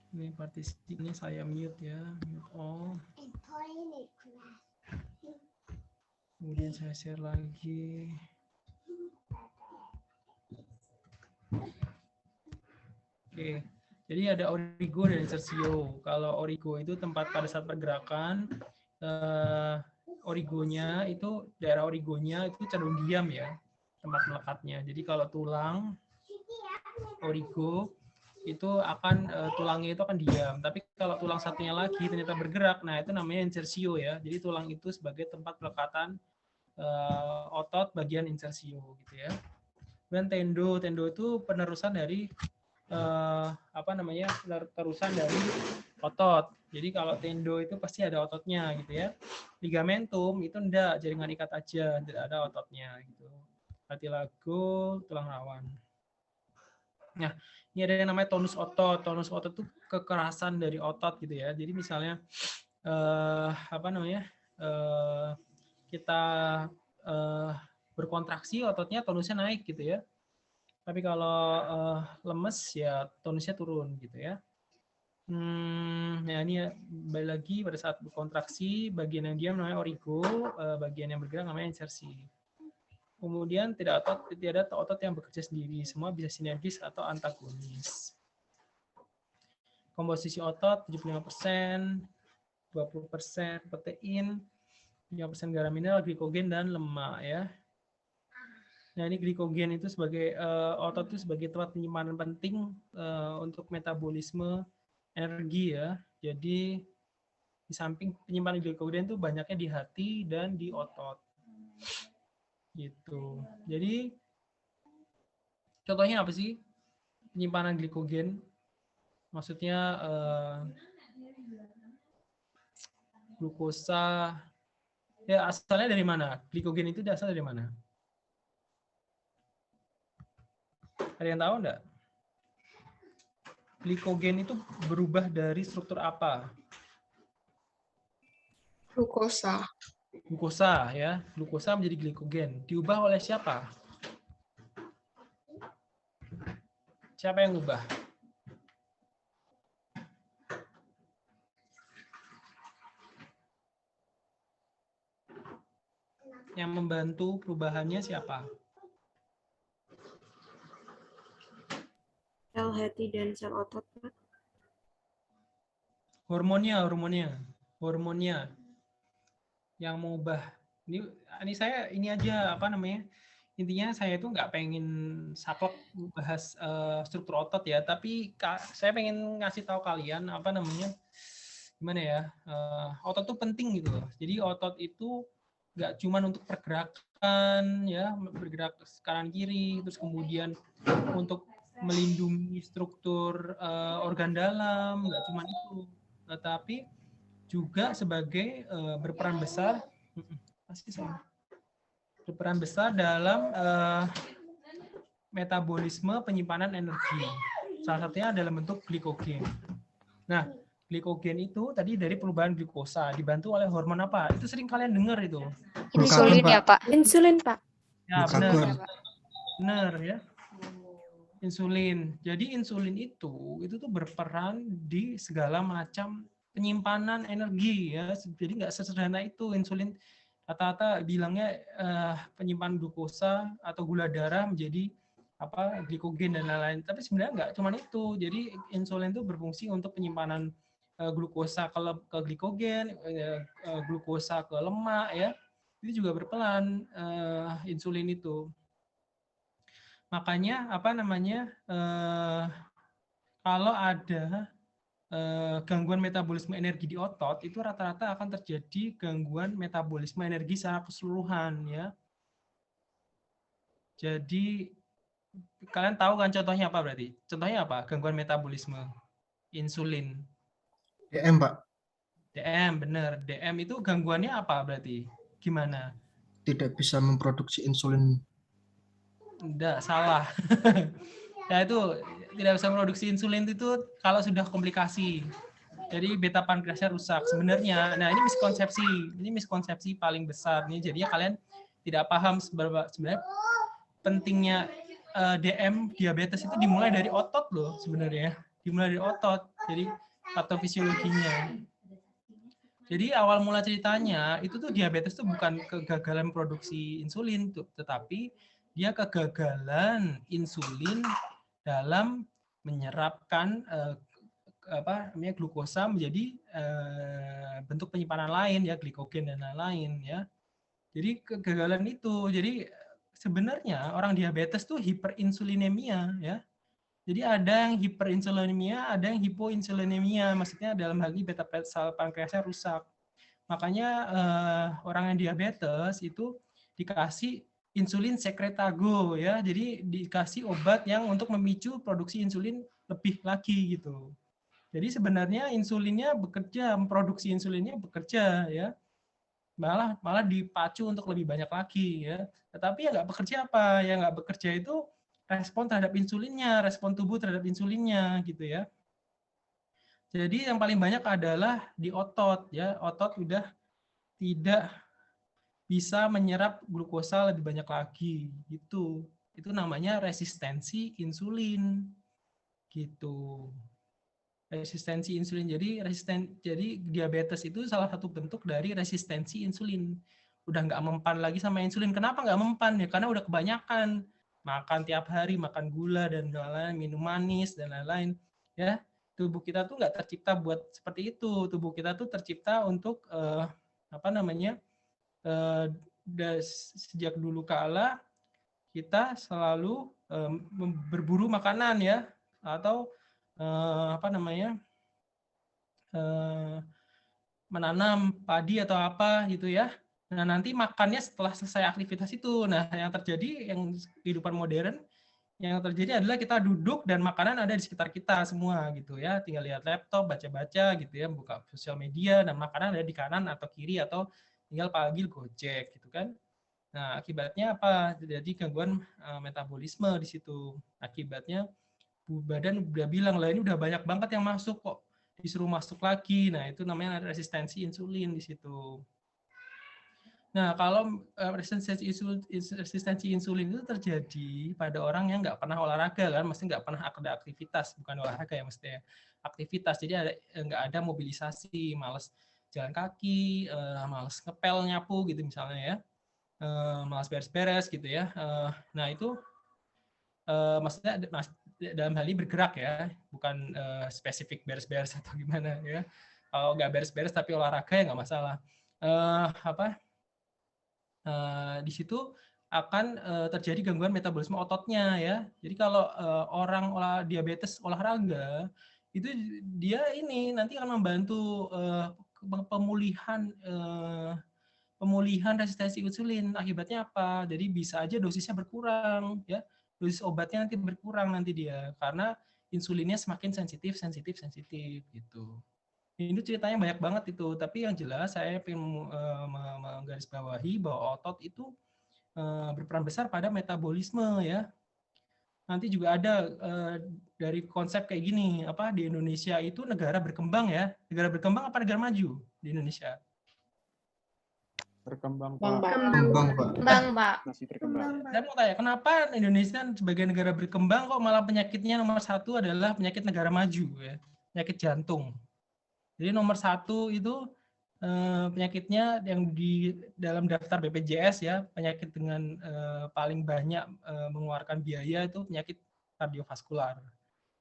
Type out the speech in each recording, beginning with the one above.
Ini partisi ini saya mute ya, mute all. Kemudian saya share lagi. Oke, jadi ada origo dan insertio. Kalau origo itu tempat pada saat pergerakan, origonya itu daerah origonya itu cenderung diam ya, tempat melekatnya. Jadi kalau tulang origo itu akan tulangnya itu akan diam. Tapi kalau tulang satunya lagi ternyata bergerak, nah itu namanya insertio ya. Jadi tulang itu sebagai tempat pelekatan otot bagian insertio gitu ya. Dan tendo itu penerusan dari terusan dari otot. Jadi kalau tendo itu pasti ada ototnya gitu ya. Ligamentum itu enggak, jaringan ikat aja, tidak ada ototnya gitu. Cartilago, tulang rawan. Nah, ini ada yang namanya tonus otot. Tonus otot itu kekerasan dari otot gitu ya. Jadi misalnya kita berkontraksi, ototnya tonusnya naik gitu ya. Tapi kalau lemes ya tonusnya turun gitu ya. Ya ini ya, balik lagi pada saat berkontraksi, bagian yang diam namanya origo, bagian yang bergerak namanya insersi. Kemudian tidak ada otot yang bekerja sendiri, semua bisa sinergis atau antagonis. Komposisi otot 75%, 20% protein, 5% garam mineral, glikogen dan lemak ya. Nah, ini glikogen itu sebagai otot itu sebagai tempat penyimpanan penting untuk metabolisme energi ya. Jadi di samping penyimpanan glikogen itu banyaknya di hati dan di otot. Gitu. Jadi contohnya apa sih penyimpanan glikogen? Maksudnya glukosa. Ya asalnya dari mana? Glikogen itu asal dari mana? Ada yang tahu enggak? Glikogen itu berubah dari struktur apa? Glukosa. Glukosa ya. Glukosa menjadi glikogen. Diubah oleh siapa? Siapa yang ubah? Yang membantu perubahannya siapa? Sel hati dan sel otot, Pak. Hormonnya yang mengubah. Ini saya ini aja intinya saya itu nggak pengen saklek bahas struktur otot ya, tapi saya pengen ngasih tahu kalian gimana ya, otot itu penting gitu loh. Jadi otot itu nggak cuma untuk pergerakan ya, bergerak kanan kiri, terus kemudian untuk melindungi struktur organ dalam, nggak cuma itu, tetapi juga sebagai berperan besar dalam metabolisme penyimpanan energi. Salah satunya dalam bentuk glikogen. Nah, glikogen itu tadi dari perubahan glukosa dibantu oleh hormon apa? Itu sering kalian dengar itu. Insulin ya, Pak. Insulin, Pak. Ya, benar. Benar ya. Insulin. Jadi insulin itu tuh berperan di segala macam penyimpanan energi ya. Jadi nggak sesederhana itu insulin. Rata-rata bilangnya penyimpanan glukosa atau gula darah menjadi glikogen dan lain-lain. Tapi sebenarnya nggak cuma itu. Jadi insulin itu berfungsi untuk penyimpanan glukosa ke glikogen, glukosa ke lemak ya. Itu juga berperan insulin itu. Makanya kalau ada gangguan metabolisme energi di otot, itu rata-rata akan terjadi gangguan metabolisme energi secara keseluruhan ya. Jadi kalian tahu kan contohnya apa berarti? Contohnya apa? Gangguan metabolisme insulin. DM, Pak. DM, benar. DM itu gangguannya apa berarti? Gimana? Tidak bisa memproduksi insulin. Enggak, salah. Ya itu tidak bisa memproduksi insulin itu kalau sudah komplikasi. Jadi beta pankreasnya rusak sebenarnya. Nah, ini miskonsepsi paling besar nih. Jadinya kalian tidak paham sebenarnya pentingnya DM diabetes itu dimulai dari otot loh sebenarnya. Dimulai dari otot. Jadi patofisiologinya. Jadi awal mula ceritanya itu tuh diabetes tuh bukan kegagalan produksi insulin tuh, tetapi dia kegagalan insulin dalam menyerapkan glukosa menjadi bentuk penyimpanan lain ya, glikogen dan lain-lain ya. Jadi kegagalan itu. Jadi sebenarnya orang diabetes tuh hiperinsulinemia ya. Jadi ada yang hiperinsulinemia, ada yang hipoinsulinemia. Maksudnya dalam hal ini beta sel pankreasnya rusak. Makanya orang yang diabetes itu dikasih insulin sekretago ya. Jadi dikasih obat yang untuk memicu produksi insulin lebih lagi gitu. Jadi sebenarnya insulinnya bekerja, memproduksi insulinnya bekerja ya. Malah dipacu untuk lebih banyak lagi ya. Tetapi yang nggak bekerja apa? Yang nggak bekerja itu respon terhadap insulinnya, respon tubuh terhadap insulinnya gitu ya. Jadi yang paling banyak adalah di otot ya. Otot udah tidak bisa menyerap glukosa lebih banyak lagi gitu. Itu namanya resistensi insulin gitu. Resistensi insulin. Jadi diabetes itu salah satu bentuk dari resistensi insulin. Udah nggak mempan lagi sama insulin. Kenapa nggak mempan? Ya karena udah kebanyakan makan tiap hari, makan gula dan lain-lain, minum manis dan lain-lain. Ya, tubuh kita tuh nggak tercipta buat seperti itu. Tubuh kita tuh tercipta untuk sejak dulu kala kita selalu berburu makanan ya, atau menanam padi atau apa gitu ya. Nah, nanti makannya setelah selesai aktivitas itu. Nah, yang terjadi yang kehidupan modern yang terjadi adalah kita duduk dan makanan ada di sekitar kita semua gitu ya. Tinggal lihat laptop, baca-baca gitu ya, buka sosial media dan makanan ada di kanan atau kiri atau tinggal panggil Gojek gitu kan. Nah, akibatnya apa? Jadi gangguan metabolisme di situ. Akibatnya badan udah bilang lah ini udah banyak banget yang masuk kok disuruh masuk lagi. Nah, itu namanya resistensi insulin di situ. Nah, kalau resistensi insulin itu terjadi pada orang yang nggak pernah olahraga kan, mesti nggak pernah ada aktivitas, bukan olahraga ya mestinya, aktivitas. Jadi nggak ada mobilisasi, malas jalan kaki, malas ngepel nyapu gitu misalnya ya, malas beres-beres gitu ya. Nah itu maksudnya dalam hal ini bergerak ya, bukan spesifik beres-beres atau gimana ya. Kalau nggak beres-beres tapi olahraga ya nggak masalah. Di situ akan terjadi gangguan metabolisme ototnya ya. Jadi kalau orang diabetes olahraga itu dia ini nanti akan membantu pemulihan resistensi insulin. Akibatnya apa? Jadi bisa aja dosisnya berkurang ya. Dosis obatnya nanti berkurang nanti dia karena insulinnya semakin sensitif gitu. Ini ceritanya banyak banget itu, tapi yang jelas saya ingin menggarisbawahi bahwa otot itu berperan besar pada metabolisme ya. Nanti juga ada dari konsep kayak gini, di Indonesia itu negara berkembang ya. Negara berkembang apa negara maju di Indonesia? Berkembang, Bang, Pak. Pak. Masih berkembang. Saya mau tanya, kenapa Indonesia sebagai negara berkembang kok malah penyakitnya nomor 1 adalah penyakit negara maju ya, penyakit jantung. Jadi nomor 1 itu penyakitnya yang di dalam daftar BPJS ya, penyakit dengan paling banyak mengeluarkan biaya itu penyakit kardiovaskular.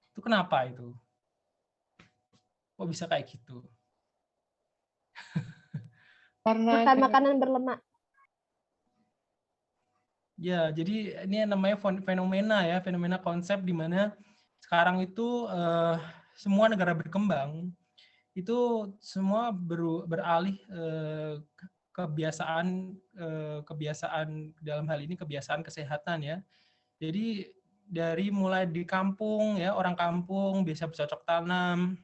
Itu kenapa itu? Kok bisa kayak gitu? Karena makan makanan berlemak. Ya, jadi ini namanya fenomena konsep di mana sekarang itu semua negara berkembang itu semua beralih kebiasaan dalam hal ini kebiasaan kesehatan ya. Jadi dari mulai di kampung ya, orang kampung biasa bercocok tanam,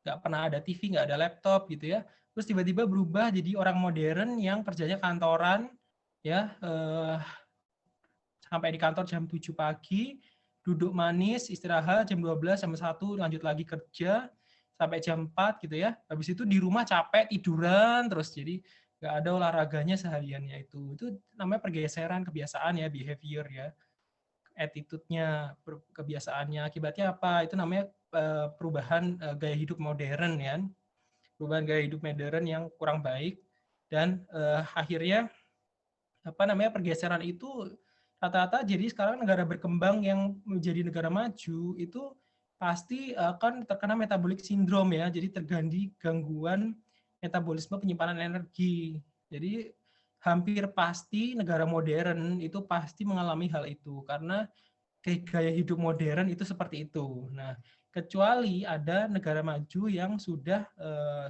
nggak pernah ada TV, nggak ada laptop gitu ya. Terus tiba-tiba berubah jadi orang modern yang kerjanya kantoran ya, sampai di kantor jam 7 pagi, duduk manis, istirahat jam 12 sampai 1, lanjut lagi kerja sampai jam 4 gitu ya. Habis itu di rumah capek, tiduran terus. Jadi nggak ada olahraganya sehariannya itu. Itu namanya pergeseran kebiasaan ya, behavior ya. attitude-nya, kebiasaannya. Akibatnya apa? Itu namanya perubahan gaya hidup modern ya. Perubahan gaya hidup modern yang kurang baik, dan akhirnya pergeseran itu rata-rata jadi sekarang negara berkembang yang menjadi negara maju itu pasti akan terkena metabolic syndrome ya, jadi terjadi gangguan metabolisme penyimpanan energi. Jadi hampir pasti negara modern itu pasti mengalami hal itu karena gaya hidup modern itu seperti itu. Nah, kecuali ada negara maju yang sudah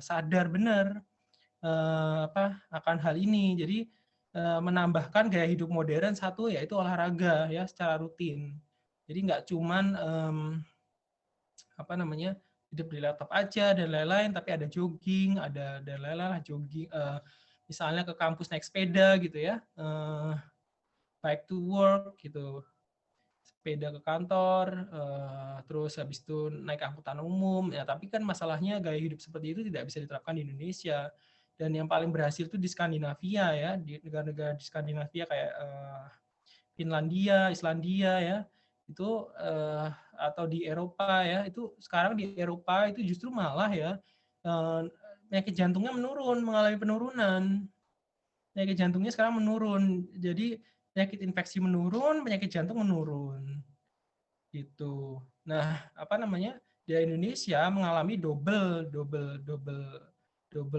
sadar benar akan hal ini. Jadi menambahkan gaya hidup modern satu yaitu olahraga ya secara rutin. Jadi nggak cuman hidup di laptop aja dan lain-lain, tapi ada jogging, ada dan lain-lain jogging. Misalnya ke kampus naik sepeda gitu ya, bike to work gitu, sepeda ke kantor, terus habis itu naik angkutan umum. Ya, tapi kan masalahnya gaya hidup seperti itu tidak bisa diterapkan di Indonesia. Dan yang paling berhasil itu di Skandinavia ya, di negara-negara di Skandinavia kayak Finlandia, Islandia ya, itu atau di Eropa ya, itu sekarang di Eropa itu justru malah ya penyakit jantungnya menurun, mengalami penurunan. Penyakit jantungnya sekarang menurun. Jadi penyakit infeksi menurun, penyakit jantung menurun. Gitu. Nah, di Indonesia mengalami double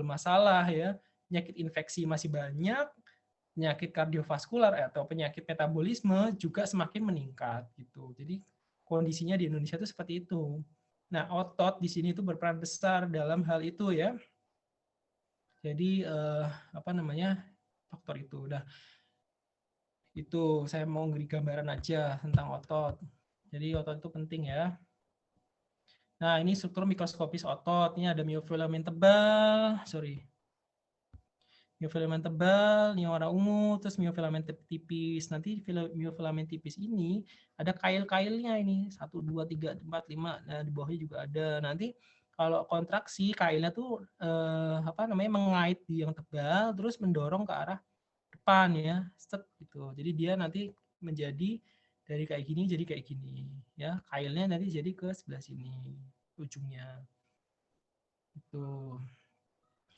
masalah ya. Penyakit infeksi masih banyak, penyakit kardiovaskular atau penyakit metabolisme juga semakin meningkat gitu. Jadi kondisinya di Indonesia itu seperti itu. Nah, otot di sini itu berperan besar dalam hal itu ya. Jadi faktor itu. Udah itu saya mau beri gambaran aja tentang otot. Jadi otot itu penting ya. Nah, ini struktur mikroskopis otot. Ini ada miofilament tebal, miofilament tebal, ini warna ungu, terus miofilament tipis. Nanti miofilament tipis ini ada kail-kailnya ini, 1, 2, 3, 4, 5. Nah, di bawahnya juga ada. Nanti kalau kontraksi, kailnya tuh mengait di yang tebal, terus mendorong ke arah depan ya, set gitu. Jadi dia nanti menjadi dari kayak gini jadi kayak gini ya. Kailnya nanti jadi ke sebelah sini ujungnya. Itu.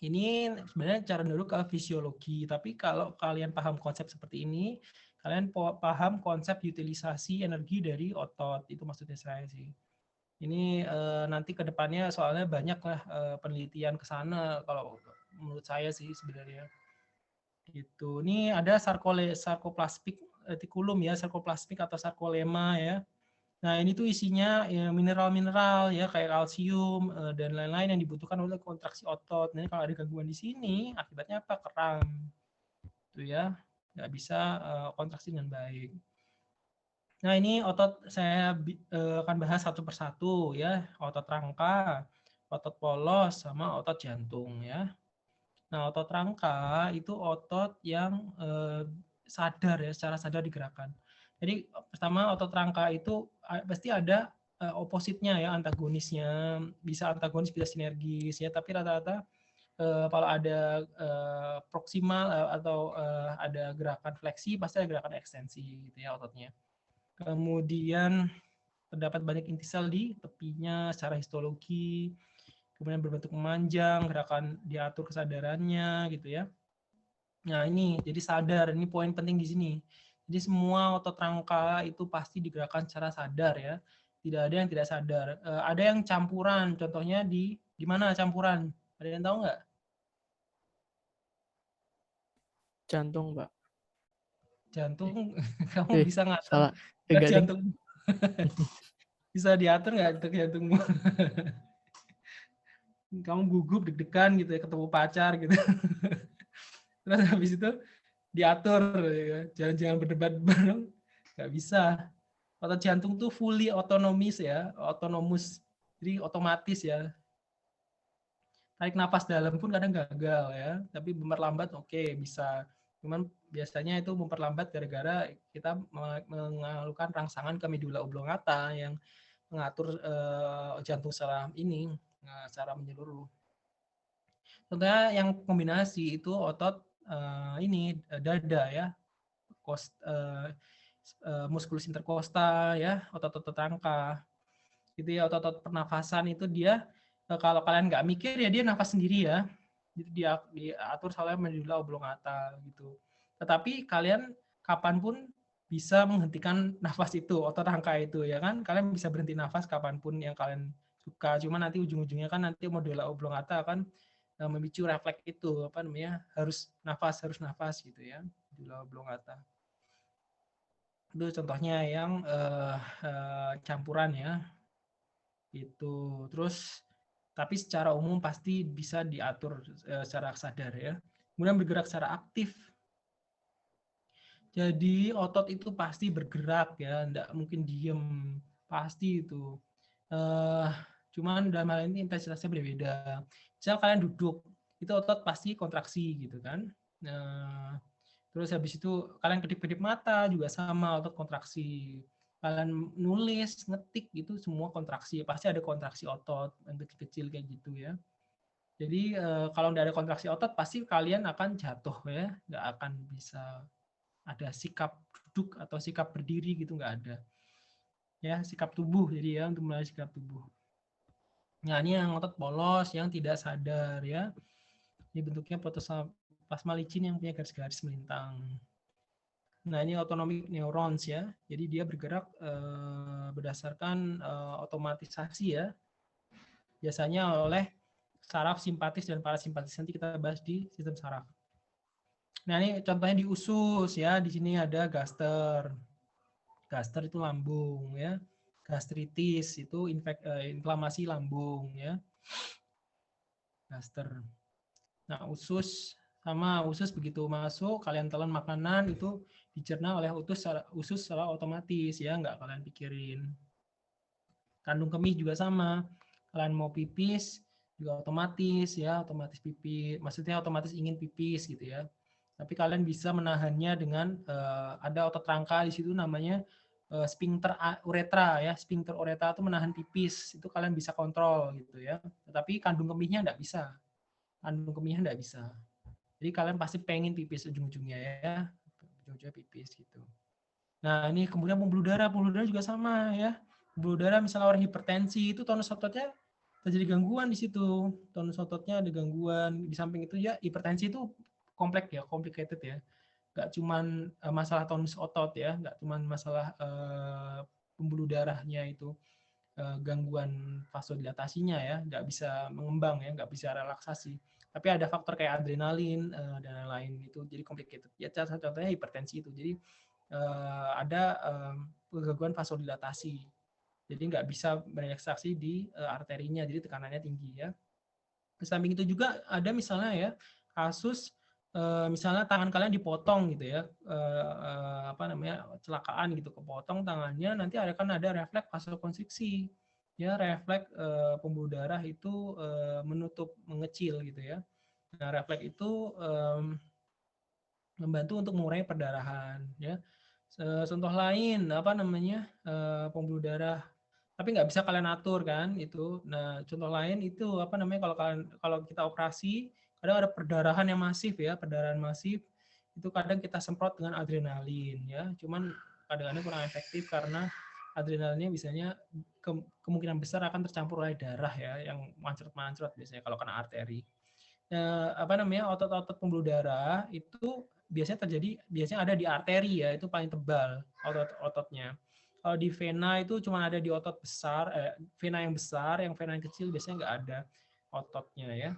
Ini sebenarnya cara dulu ke fisiologi, tapi kalau kalian paham konsep seperti ini, kalian paham konsep utilisasi energi dari otot, itu maksudnya saya sih. Ini nanti ke depannya soalnya banyak lah penelitian ke sana kalau menurut saya sih sebenarnya. Gitu. Ini ada sarkoplasmik retikulum ya, sarkoplasmik atau sarkolema ya. Nah, ini tuh isinya ya, mineral-mineral ya kayak kalsium dan lain-lain yang dibutuhkan oleh kontraksi otot. Nah, kalau ada gangguan di sini, akibatnya apa? Kram. Itu ya, nggak bisa kontraksi dengan baik. Nah, ini otot saya akan bahas satu persatu ya. Otot rangka, otot polos, sama otot jantung ya. Nah, otot rangka itu otot yang sadar ya, secara sadar digerakkan. Jadi pertama otot rangka itu pasti ada opositnya ya, antagonisnya. Bisa antagonis, bisa sinergis ya, tapi rata-rata kalau ada proksimal atau ada gerakan fleksi, pasti ada gerakan ekstensi gitu ya ototnya. Kemudian terdapat banyak inti sel di tepinya secara histologi, kemudian berbentuk memanjang, gerakan diatur kesadarannya gitu ya. Nah, ini jadi sadar, ini poin penting di sini. Jadi semua otot rangka itu pasti digerakkan secara sadar ya. Tidak ada yang tidak sadar. Ada yang campuran, contohnya di mana campuran? Ada yang tahu nggak? Jantung, Pak. Jantung, kamu bisa ngatur salah. Enggak, jantung. Bisa diatur nggak untuk jantungmu? Kamu gugup deg-degan gitu ya, ketemu pacar gitu. Terus habis itu diatur, ya. Jangan berdebat bareng, nggak bisa. Otot jantung tuh fully otonomis ya, otonomus, jadi otomatis ya. Tarik nafas dalam pun kadang gagal ya, tapi memperlambat oke, bisa. Cuman biasanya itu memperlambat gara-gara kita mengalukan rangsangan ke medula oblongata yang mengatur jantung secara ini, secara menyeluruh. Contohnya yang kombinasi itu otot ini dada ya, musculus intercostal ya, otot-otot rangka. Gitu ya, otot-otot pernafasan itu dia kalau kalian nggak mikir ya dia nafas sendiri ya. Jadi dia diatur oleh medula oblongata gitu. Tetapi kalian kapanpun bisa menghentikan nafas itu, otot rangka itu ya kan. Kalian bisa berhenti nafas kapanpun yang kalian suka. Cuma nanti ujung-ujungnya kan nanti medula oblongata akan memicu refleks itu apa namanya harus nafas gitu ya, medula oblongata. Itu contohnya yang campuran ya. Itu terus tapi secara umum pasti bisa diatur secara sadar ya. Kemudian bergerak secara aktif. Jadi otot itu pasti bergerak ya, enggak mungkin diem, pasti itu. Cuman dalam hal ini intensitasnya berbeda. Misal kalian duduk, itu otot pasti kontraksi gitu kan. Terus habis itu kalian kedip-kedip mata juga sama, otot kontraksi. Kalian nulis, ngetik gitu semua kontraksi. Pasti ada kontraksi otot yang kecil-kecil kayak gitu ya. Jadi kalau nggak ada kontraksi otot pasti kalian akan jatuh ya, nggak akan bisa ada sikap duduk atau sikap berdiri gitu nggak ada. Ya sikap tubuh jadi ya untuk mulai sikap tubuh. Nah ini yang otot polos yang tidak sadar ya. Ini bentuknya protoplasma licin yang punya garis-garis melintang. Nah ini autonomic neurons ya. Jadi dia bergerak berdasarkan otomatisasi ya. Biasanya oleh saraf simpatis dan parasimpatis. Nanti kita bahas di sistem saraf. Nah ini contohnya di usus ya. Di sini ada gaster. Gaster itu lambung ya. Gastritis itu inflamasi lambung ya. Gaster. Nah usus sama usus begitu masuk kalian telan makanan itu dicerna oleh usus secara otomatis ya, nggak kalian pikirin. Kandung kemih juga sama. Kalian mau pipis juga otomatis ya, otomatis pipis. Maksudnya otomatis ingin pipis gitu ya. Tapi kalian bisa menahannya dengan ada otot rangka di situ namanya sphincter uretra ya. Sphincter uretra itu menahan pipis. Itu kalian bisa kontrol gitu ya. Tetapi kandung kemihnya enggak bisa. Kandung kemihnya enggak bisa. Jadi kalian pasti pengen pipis ujung-ujungnya ya. Ujung-ujungnya pipis gitu. Nah, ini kemudian pembuluh darah juga sama ya. Pembuluh darah misalnya orang hipertensi itu tonus ototnya terjadi gangguan di situ. Tonus ototnya ada gangguan. Di samping itu ya hipertensi itu kompleks ya, complicated ya. Gak cuman masalah tonus otot ya, gak cuman masalah pembuluh darahnya itu gangguan vasodilatasinya ya, nggak bisa mengembang ya, nggak bisa relaksasi. Tapi ada faktor kayak adrenalin dan lain-lain itu jadi complicated. Ya contohnya hipertensi itu. Jadi ada gangguan vasodilatasi. Jadi nggak bisa merelaksasi di arterinya, jadi tekanannya tinggi ya. Di samping itu juga ada misalnya ya kasus misalnya tangan kalian dipotong gitu ya, kecelakaan gitu, kepotong tangannya, nanti akan ada refleks vasokonstriksi ya, refleks pembuluh darah itu menutup, mengecil gitu ya. Nah refleks itu membantu untuk mengurangi perdarahan ya. Contoh lain pembuluh darah tapi nggak bisa kalian atur kan itu. Nah contoh lain itu kalau kita operasi kadang ada perdarahan yang masif ya, perdarahan masif itu kadang kita semprot dengan adrenalin ya, cuman kadang-kadang kurang efektif karena adrenalinnya biasanya kemungkinan besar akan tercampur oleh darah ya yang mancret-mancret biasanya kalau kena arteri. Otot-otot pembuluh darah itu biasanya ada di arteri ya, itu paling tebal otot-ototnya. Kalau di vena itu cuma ada di otot besar, vena yang besar, yang vena yang kecil biasanya nggak ada ototnya ya,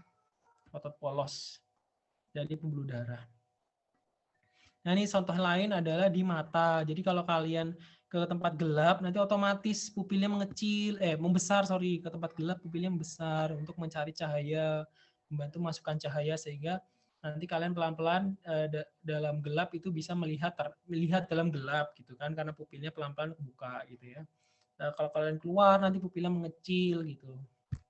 otot polos dari pembuluh darah. Nah ini contoh lain adalah di mata. Jadi kalau kalian ke tempat gelap nanti otomatis pupilnya membesar ke tempat gelap pupilnya membesar untuk mencari cahaya, membantu masukkan cahaya sehingga nanti kalian pelan-pelan dalam gelap itu bisa melihat dalam gelap gitu kan, karena pupilnya pelan-pelan kebuka gitu ya. Nah, kalau kalian keluar nanti pupilnya mengecil gitu.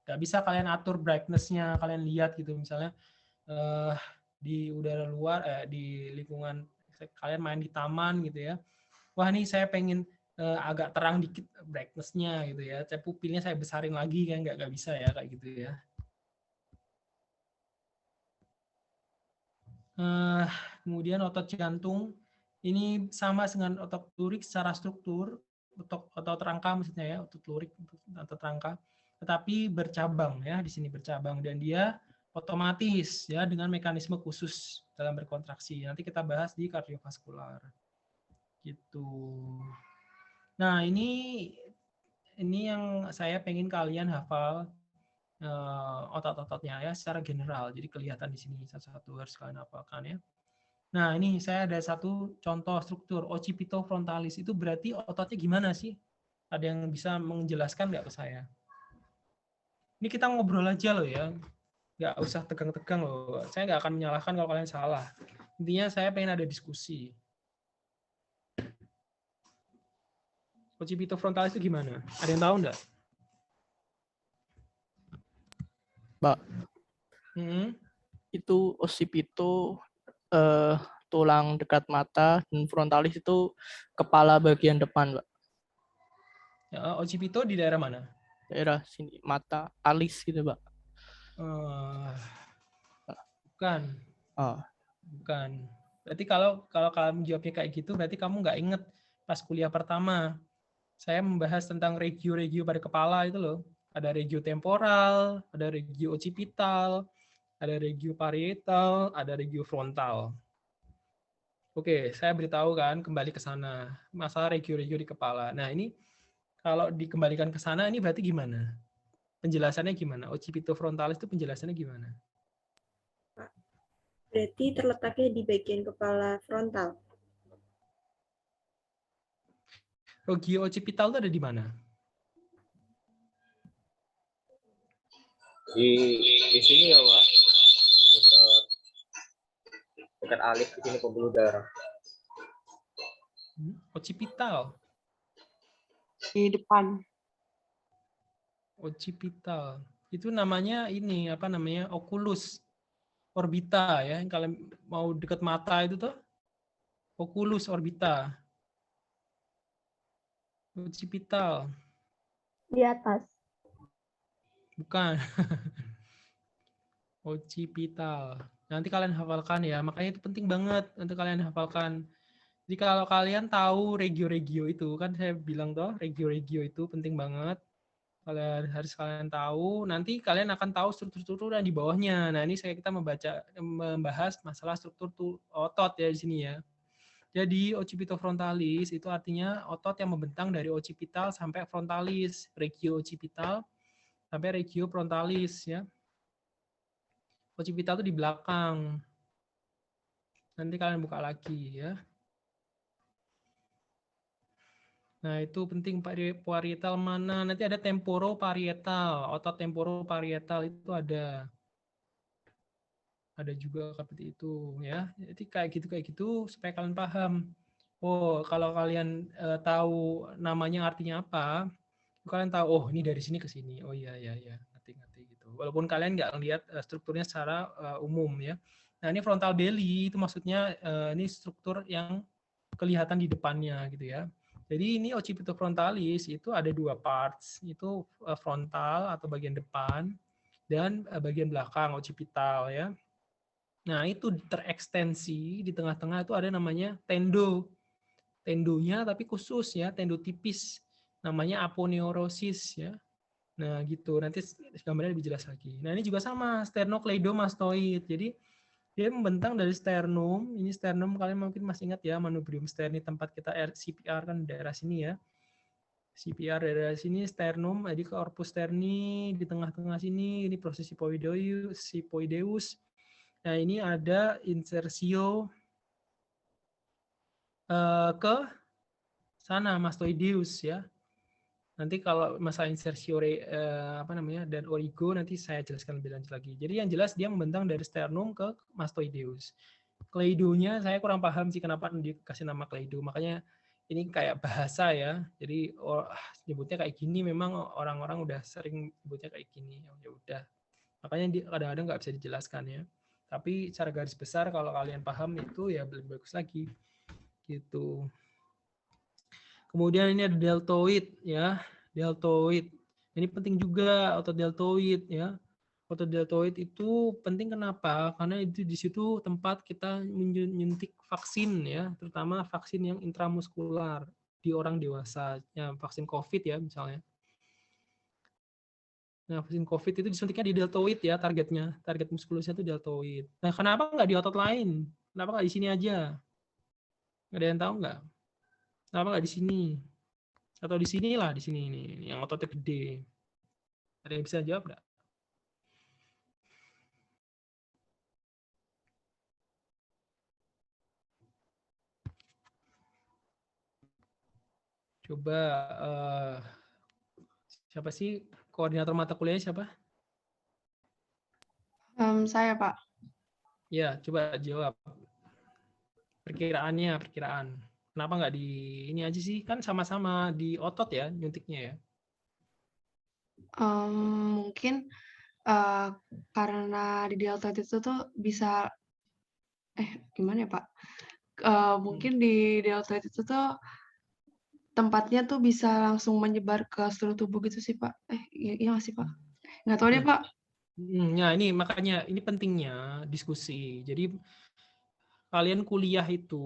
Nggak bisa kalian atur brightness-nya, kalian lihat gitu misalnya di udara luar, di lingkungan kalian main di taman gitu ya. Wah nih saya pengen agak terang dikit brightness-nya gitu ya. Pupilnya saya besarin lagi kan nggak bisa ya kayak gitu ya. Kemudian otot jantung Ini sama dengan otot lurik secara struktur, otot rangka maksudnya ya, otot lurik, otot rangka, tetapi bercabang ya, di sini bercabang dan dia otomatis ya dengan mekanisme khusus dalam berkontraksi. Nanti kita bahas di kardiovaskular. Gitu. Nah, ini yang saya pengen kalian hafal otot-ototnya ya secara general. Jadi kelihatan di sini satu-satu harus kalian hafalkan ya. Nah, ini saya ada satu contoh struktur occipito frontalis. Itu berarti ototnya gimana sih? Ada yang bisa menjelaskan nggak ke saya? Ini kita ngobrol aja loh ya. Nggak usah tegang-tegang loh. Saya nggak akan menyalahkan kalau kalian salah. Intinya saya pengen ada diskusi. Occipito frontalis itu gimana? Ada yang tahu nggak? Mbak, Itu occipito tulang dekat mata, dan frontalis itu kepala bagian depan, Mbak. ya, occipito di daerah mana? Daerah sini, mata, alis gitu, Mbak. Bukan. Bukan. Berarti kalau kamu jawabnya kayak gitu, berarti kamu nggak inget pas kuliah pertama. Saya membahas tentang regio-regio pada kepala itu loh. Ada regio temporal, ada regio occipital, ada regio parietal, ada regio frontal. Oke, saya beritahu kan kembali ke sana. Masalah regio-regio di kepala. Nah, ini kalau dikembalikan ke sana ini berarti gimana? Penjelasannya gimana? Occipito frontalis itu penjelasannya gimana? Berarti terletaknya di bagian kepala frontal. Regio occipital itu ada di mana? Di sini ya, Pak. Dekat alis di sini pembuluh darah. Occipital. Di depan. Occipital. Itu namanya ini apa namanya? Oculus orbita ya. Kalau mau dekat mata itu tuh oculus orbita. Occipital. Di atas. Bukan. Occipital. Nanti kalian hafalkan ya. Makanya itu penting banget untuk kalian hafalkan. Jadi kalau kalian tahu regio-regio itu, kan saya bilang toh, regio-regio itu penting banget. Kalian harus kalian tahu. Nanti kalian akan tahu struktur-struktur yang di bawahnya. Nah, ini kita membahas masalah struktur otot ya di sini ya. Jadi occipito frontalis itu artinya otot yang membentang dari occipital sampai frontalis, regio occipital sampai regio frontalis ya. Occipital itu di belakang. Nanti kalian buka lagi ya. Nah, itu penting parietal mana? Nanti ada temporoparietal. Otot temporoparietal itu ada. Ada juga seperti itu ya. Jadi kayak gitu supaya kalian paham. Oh, kalau kalian tahu namanya artinya apa, kalian tahu oh ini dari sini ke sini. Oh iya ngerti gitu. Walaupun kalian nggak lihat strukturnya secara umum ya. Nah, ini frontal belly itu maksudnya ini struktur yang kelihatan di depannya gitu ya. Jadi ini occipito frontalis itu ada dua parts, itu frontal atau bagian depan dan bagian belakang occipital ya. Nah, itu terekstensi di tengah-tengah itu ada namanya tendo. Tendonya tapi khusus ya, tendo tipis. Namanya aponeurosis ya. Nah, gitu. Nanti gambarnya lebih jelas lagi. Nah, ini juga sama, sternocleidomastoid. Jadi dia membentang dari sternum. Ini sternum kalian mungkin masih ingat ya, manubrium sterni tempat kita CPR kan daerah sini ya. CPR daerah sini sternum, jadi corpus sterni di tengah-tengah sini, ini proses sipoideus. Nah, ini ada insersio ke sana mastoideus ya. Nanti kalau masalah insersio dan origo nanti saya jelaskan lebih lanjut lagi. Jadi yang jelas dia membentang dari sternum ke mastoideus. Kleidonya saya kurang paham sih kenapa dikasih nama kleido. Makanya ini kayak bahasa ya. Jadi nyebutnya kayak gini memang orang-orang udah sering nyebutnya kayak gini. Ya udah. Makanya kadang-kadang nggak bisa dijelaskan ya. Tapi secara garis besar kalau kalian paham itu ya lebih bagus lagi. Gitu. Kemudian ini ada deltoid ya. Deltoid. Ini penting juga otot deltoid ya. Otot deltoid itu penting kenapa? Karena itu di situ tempat kita menyuntik vaksin ya, terutama vaksin yang intramuskular di orang dewasa, ya, vaksin COVID ya misalnya. Nah, vaksin COVID itu disuntiknya di deltoid ya targetnya, target muskulusnya itu deltoid. Nah, kenapa nggak di otot lain? Kenapa nggak di sini aja? Ada yang tahu nggak? Kenapa nggak di sini? Atau di sini lah, di sini ini, yang ototnya gede. Ada yang bisa jawab nggak? Coba siapa sih koordinator mata kuliahnya siapa? Saya, Pak. Ya, coba jawab. Perkiraan. Kenapa nggak di ini aja sih? Kan sama-sama di otot ya nyuntiknya ya. Mungkin karena di deltoid itu tuh bisa gimana ya, Pak? Mungkin di deltoid itu tuh tempatnya tuh bisa langsung menyebar ke seluruh tubuh gitu sih, Pak. Iya nggak sih, Pak? Nggak tahu deh, Pak. Ya ini makanya ini pentingnya diskusi. Jadi kalian kuliah itu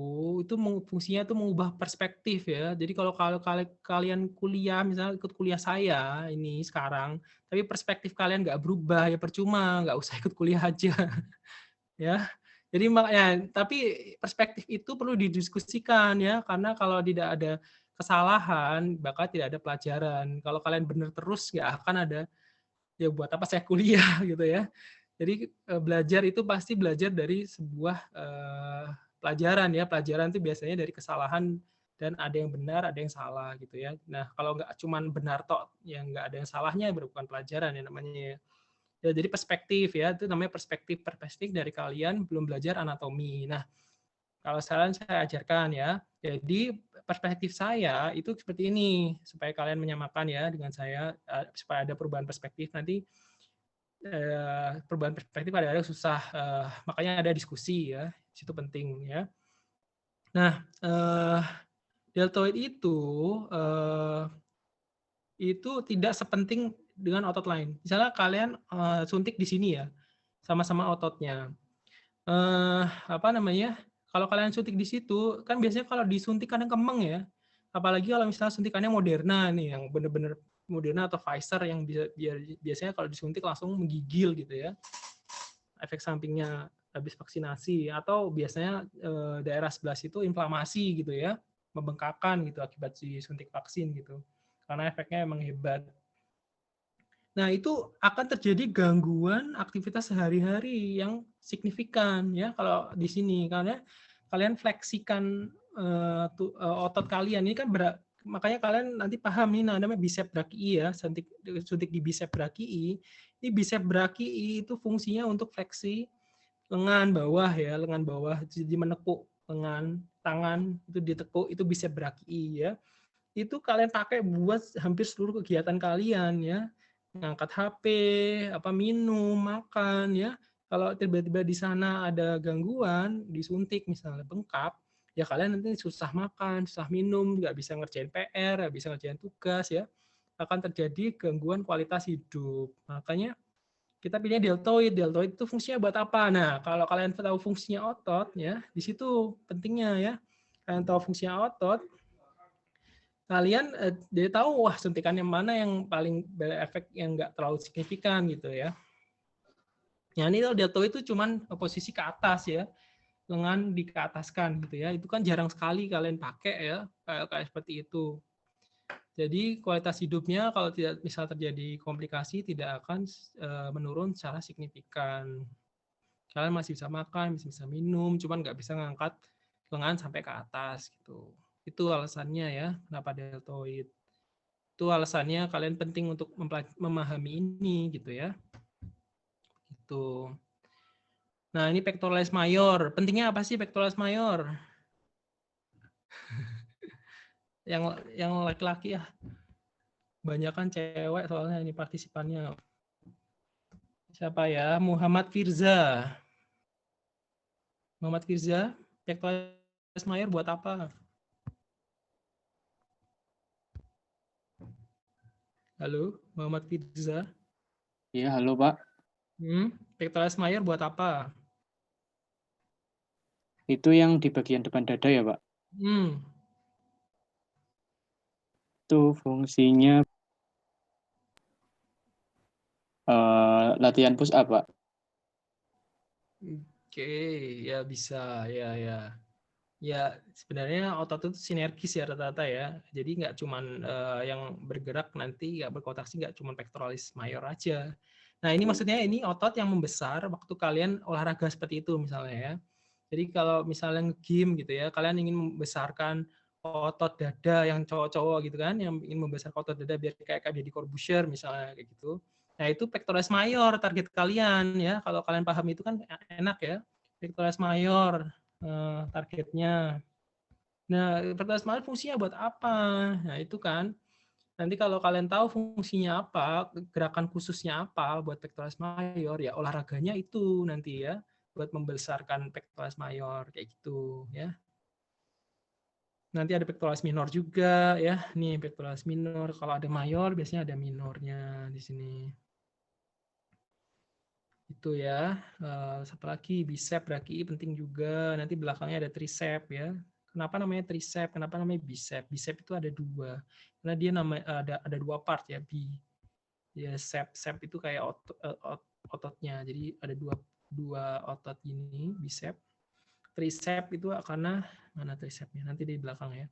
fungsinya itu mengubah perspektif ya. Jadi kalau kalian kuliah misalnya ikut kuliah saya ini sekarang, tapi perspektif kalian nggak berubah ya percuma, nggak usah ikut kuliah aja ya. Jadi makanya tapi perspektif itu perlu didiskusikan ya, karena kalau tidak ada kesalahan bakal tidak ada pelajaran. Kalau kalian benar terus nggak akan ada, ya buat apa saya kuliah gitu ya. Jadi belajar itu pasti belajar dari sebuah pelajaran ya. Pelajaran itu biasanya dari kesalahan dan ada yang benar, ada yang salah gitu ya. Nah, kalau nggak cuman benar tok, yang nggak ada yang salahnya, bukan pelajaran ya namanya ya. Ya, jadi perspektif ya, itu namanya perspektif dari kalian belum belajar anatomi. Nah, kalau saya ajarkan ya. Jadi perspektif saya itu seperti ini supaya kalian menyamakan ya dengan saya, supaya ada perubahan perspektif. Nanti perubahan perspektif kadang-kadang susah, makanya ada diskusi ya, itu penting ya. Nah, deltoid itu tidak sepenting dengan otot lain. Misalnya kalian suntik di sini ya, sama-sama ototnya. Apa namanya? Kalau kalian suntik di situ, kan biasanya kalau disuntik kadang kemeng ya. Apalagi kalau misalnya suntikannya Moderna nih, yang benar-benar Moderna atau Pfizer yang biasanya kalau disuntik langsung menggigil gitu ya. Efek sampingnya habis vaksinasi, atau biasanya daerah sebelah situ inflamasi gitu ya, membengkakan gitu akibat disuntik vaksin gitu. Karena efeknya emang hebat. Nah, itu akan terjadi gangguan aktivitas sehari-hari yang signifikan ya kalau di sini, karena kalian fleksikan otot kalian ini kan makanya kalian nanti paham ini namanya bicep brachii ya, suntik di bicep brachii. Ini bicep brachii itu fungsinya untuk fleksi lengan bawah ya, lengan bawah jadi menekuk lengan, tangan itu ditekuk, itu bicep brachii ya. Itu kalian pakai buat hampir seluruh kegiatan kalian ya, ngangkat HP, apa minum, makan ya. Kalau tiba-tiba di sana ada gangguan, disuntik misalnya bengkak, ya kalian nanti susah makan, susah minum, nggak bisa ngerjain PR, nggak bisa ngerjain tugas ya. Akan terjadi gangguan kualitas hidup. Makanya kita pilih deltoid. Deltoid itu fungsinya buat apa? Nah, kalau kalian tahu fungsinya otot ya, di situ pentingnya ya. Kalian tahu fungsinya otot, kalian jadi tahu wah suntikan yang mana yang paling berefek yang nggak terlalu signifikan gitu ya. Ya ini deltoid itu cuman posisi ke atas ya, lengan dikeataskan gitu ya. Itu kan jarang sekali kalian pakai ya kayak seperti itu. Jadi kualitas hidupnya kalau tidak misal terjadi komplikasi tidak akan menurun secara signifikan. Kalian masih bisa makan, masih bisa minum, cuman nggak bisa ngangkat lengan sampai ke atas gitu. Itu alasannya ya kenapa deltoid. Itu alasannya kalian penting untuk memahami ini gitu ya. Itu. Nah, ini pectoralis mayor. Pentingnya apa sih pectoralis mayor? yang laki-laki ya. Banyakan cewek soalnya ini partisipannya. Siapa ya? Muhammad Firza. Muhammad Firza, pectoralis mayor buat apa? Halo, Muhammad Firza. Iya, halo Pak. Pectoralis major buat apa? Itu yang di bagian depan dada ya, Pak? Itu fungsinya latihan push up, Pak. Oke, ya bisa, ya. Ya sebenarnya otot itu sinergis ya rata-rata ya. Jadi nggak cuman yang bergerak nanti nggak berkontraksi nggak cuman pectoralis major aja. Nah ini maksudnya ini otot yang membesar waktu kalian olahraga seperti itu misalnya ya. Jadi kalau misalnya nge-gym gitu ya, kalian ingin membesarkan otot dada yang cowok-cowok gitu kan, yang ingin membesarkan otot dada biar kayak Deddy Corbuzier misalnya kayak gitu. Nah itu pectoralis major target kalian ya. Kalau kalian paham itu kan enak ya. Pectoralis major targetnya. Nah, pectoralis major fungsinya buat apa? Nah, itu kan. Nanti kalau kalian tahu fungsinya apa, gerakan khususnya apa buat pectoralis major, ya olahraganya itu nanti ya, buat membesarkan pectoralis major, kayak gitu ya. Nanti ada pectoralis minor juga ya. Nih pectoralis minor, kalau ada mayor biasanya ada minornya di sini. Itu ya. Satu lagi bicep, brachii penting juga. Nanti belakangnya ada tricep ya. Kenapa namanya tricep? Kenapa namanya bicep? Bicep itu ada dua. Karena dia ada dua part ya. Ya sep itu kayak ototnya. Jadi ada dua otot ini bicep. Tricep itu karena mana tricepnya? Nanti di belakang ya.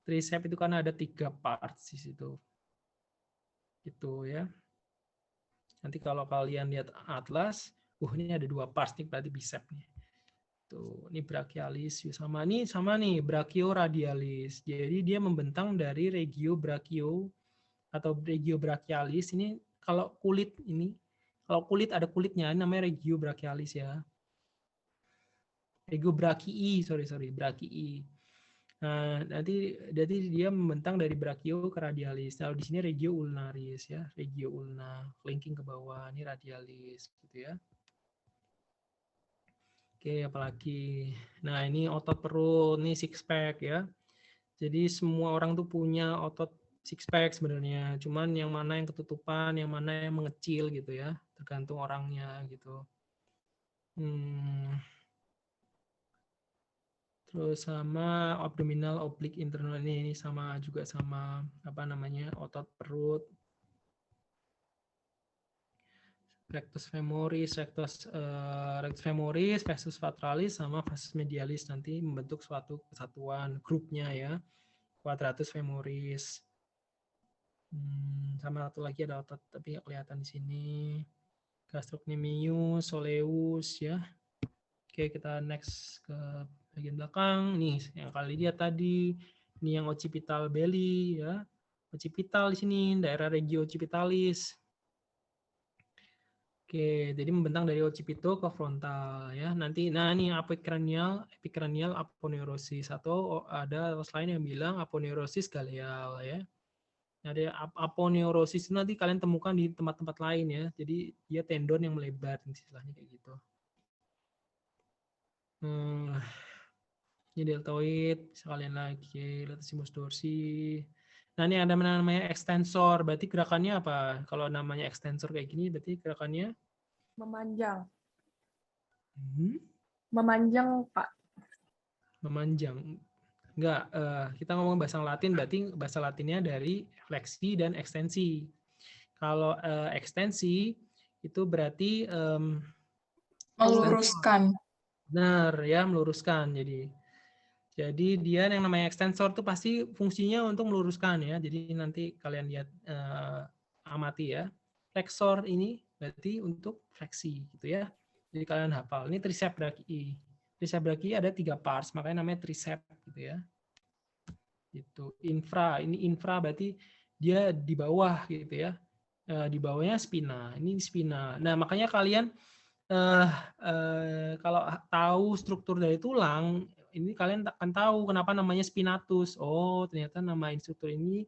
Tricep itu karena ada 3 part di situ. Gitu ya. Nanti kalau kalian lihat atlas, ini ada 2 part nih berarti bicep nih. Tuh, ini brachialis sama nih brachioradialis. Jadi dia membentang dari regio brachio atau regio brachialis. Ini kalau kulit ada kulitnya ini namanya regio brachialis ya. Regio brachii, brachii. Nah, nanti dia membentang dari brachio ke radialis. Nah, di sini regio ulnaris ya, regio ulna, linking ke bawah, ini radialis gitu ya. Oke, apalagi. Nah, ini otot perut, ini six pack ya. Jadi semua orang tuh punya otot six pack sebenarnya. Cuman yang mana yang ketutupan, yang mana yang mengecil gitu ya. Tergantung orangnya gitu. Terus sama abdominal oblique internal ini sama juga sama apa namanya otot perut. Rectus femoris, rectus femoris, vastus vatralis, sama vastus medialis nanti membentuk suatu kesatuan grupnya ya. Quadratus femoris. Sama satu lagi ada otot tapi nggak kelihatan di sini. Gastrocnemius, soleus ya. Oke, kita next ke bagian belakang. Nih yang kalian lihat tadi, ini yang occipital belly ya. Occipital di sini daerah regio occipitalis. Oke, jadi membentang dari occipito ke frontal ya. Nanti, ini epicranial aponeurosis atau ada lain yang bilang aponeurosis galeal ya. Ada aponeurosis nanti kalian temukan di tempat-tempat lain ya. Jadi dia tendon yang melebar istilahnya kayak gitu. Ini deltoid sekalian lagi, latissimus dorsi. Nah ini ada namanya extensor. Berarti gerakannya apa? Kalau namanya extensor kayak gini, berarti gerakannya memanjang. Memanjang, Pak. Memanjang. Enggak, kita ngomong bahasa Latin, berarti bahasa Latinnya dari fleksi dan ekstensi. Kalau ekstensi itu berarti Meluruskan. benar ya, meluruskan. Jadi dia yang namanya extensor itu pasti fungsinya untuk meluruskan ya. Jadi nanti kalian lihat amati ya. Flexor ini berarti untuk fleksi gitu ya. Jadi kalian hafal. Ini tricep brachii. Tricep brachii ada 3 parts, makanya namanya tricep gitu ya. Gitu. Ini infra berarti dia di bawah gitu ya. Di bawahnya spina. Ini spina. Nah, makanya kalian kalau tahu struktur dari tulang, ini kalian akan tahu kenapa namanya spinatus. Oh, ternyata nama struktur ini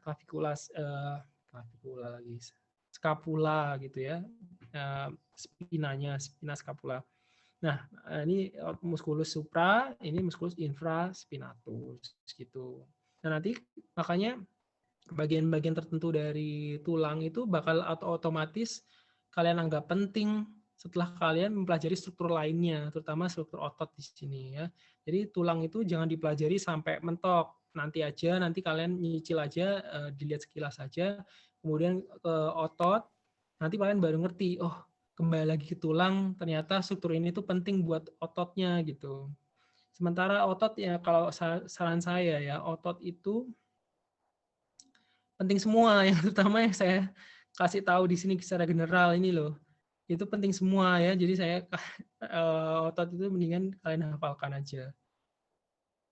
clavicula lagi, scapula gitu ya. Spina scapula. Nah, ini musculus supra, ini musculus infraspinatus gitu. Nah, nanti makanya bagian-bagian tertentu dari tulang itu bakal otomatis kalian anggap penting setelah kalian mempelajari struktur lainnya, terutama struktur otot di sini ya. Jadi tulang itu jangan dipelajari sampai mentok. Nanti aja, nanti kalian nyicil aja, dilihat sekilas saja, kemudian ke otot, nanti kalian baru ngerti, oh kembali lagi ke tulang, ternyata struktur ini tuh penting buat ototnya gitu. Sementara otot ya, kalau saran saya ya, otot itu penting semua, yang terutama yang saya kasih tahu di sini secara general ini loh. Itu penting semua ya. Jadi saya otot itu mendingan kalian hafalkan aja.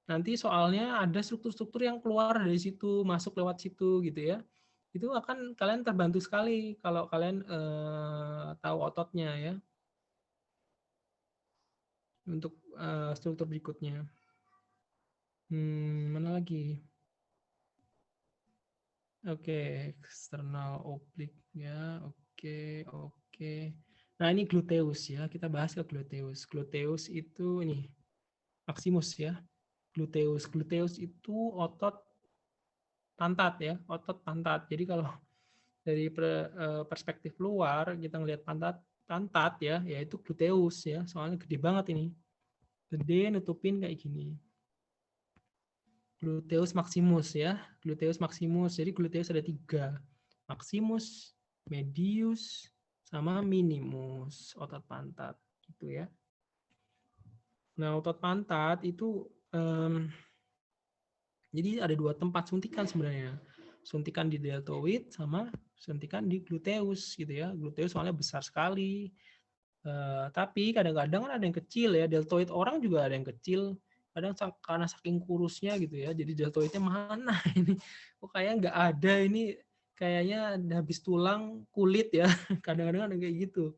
Nanti soalnya ada struktur-struktur yang keluar dari situ, masuk lewat situ gitu ya. Itu akan kalian terbantu sekali kalau kalian tahu ototnya ya. Untuk struktur berikutnya. Mana lagi? Oke, eksternal oblik ya. Oke. Nah, ini gluteus ya. Kita bahas ke gluteus. Gluteus itu ini maximus ya. Gluteus itu otot pantat ya, otot pantat. Jadi kalau dari perspektif luar kita ngelihat pantat ya, yaitu gluteus ya. Soalnya gede banget ini. Gede nutupin kayak gini. Gluteus maximus ya. Gluteus maximus. Jadi gluteus ada 3. Maximus, medius, sama minimus, otot pantat gitu ya. Nah, otot pantat itu jadi ada 2 tempat suntikan sebenarnya. Suntikan di deltoid sama suntikan di gluteus gitu ya. Gluteus soalnya besar sekali. Tapi kadang-kadang kan ada yang kecil ya. Deltoid orang juga ada yang kecil. Kadang karena saking kurusnya gitu ya. Jadi deltoidnya mana ini? Kok kayaknya nggak ada ini. Kayaknya habis tulang kulit ya. Kadang-kadang ada kayak gitu.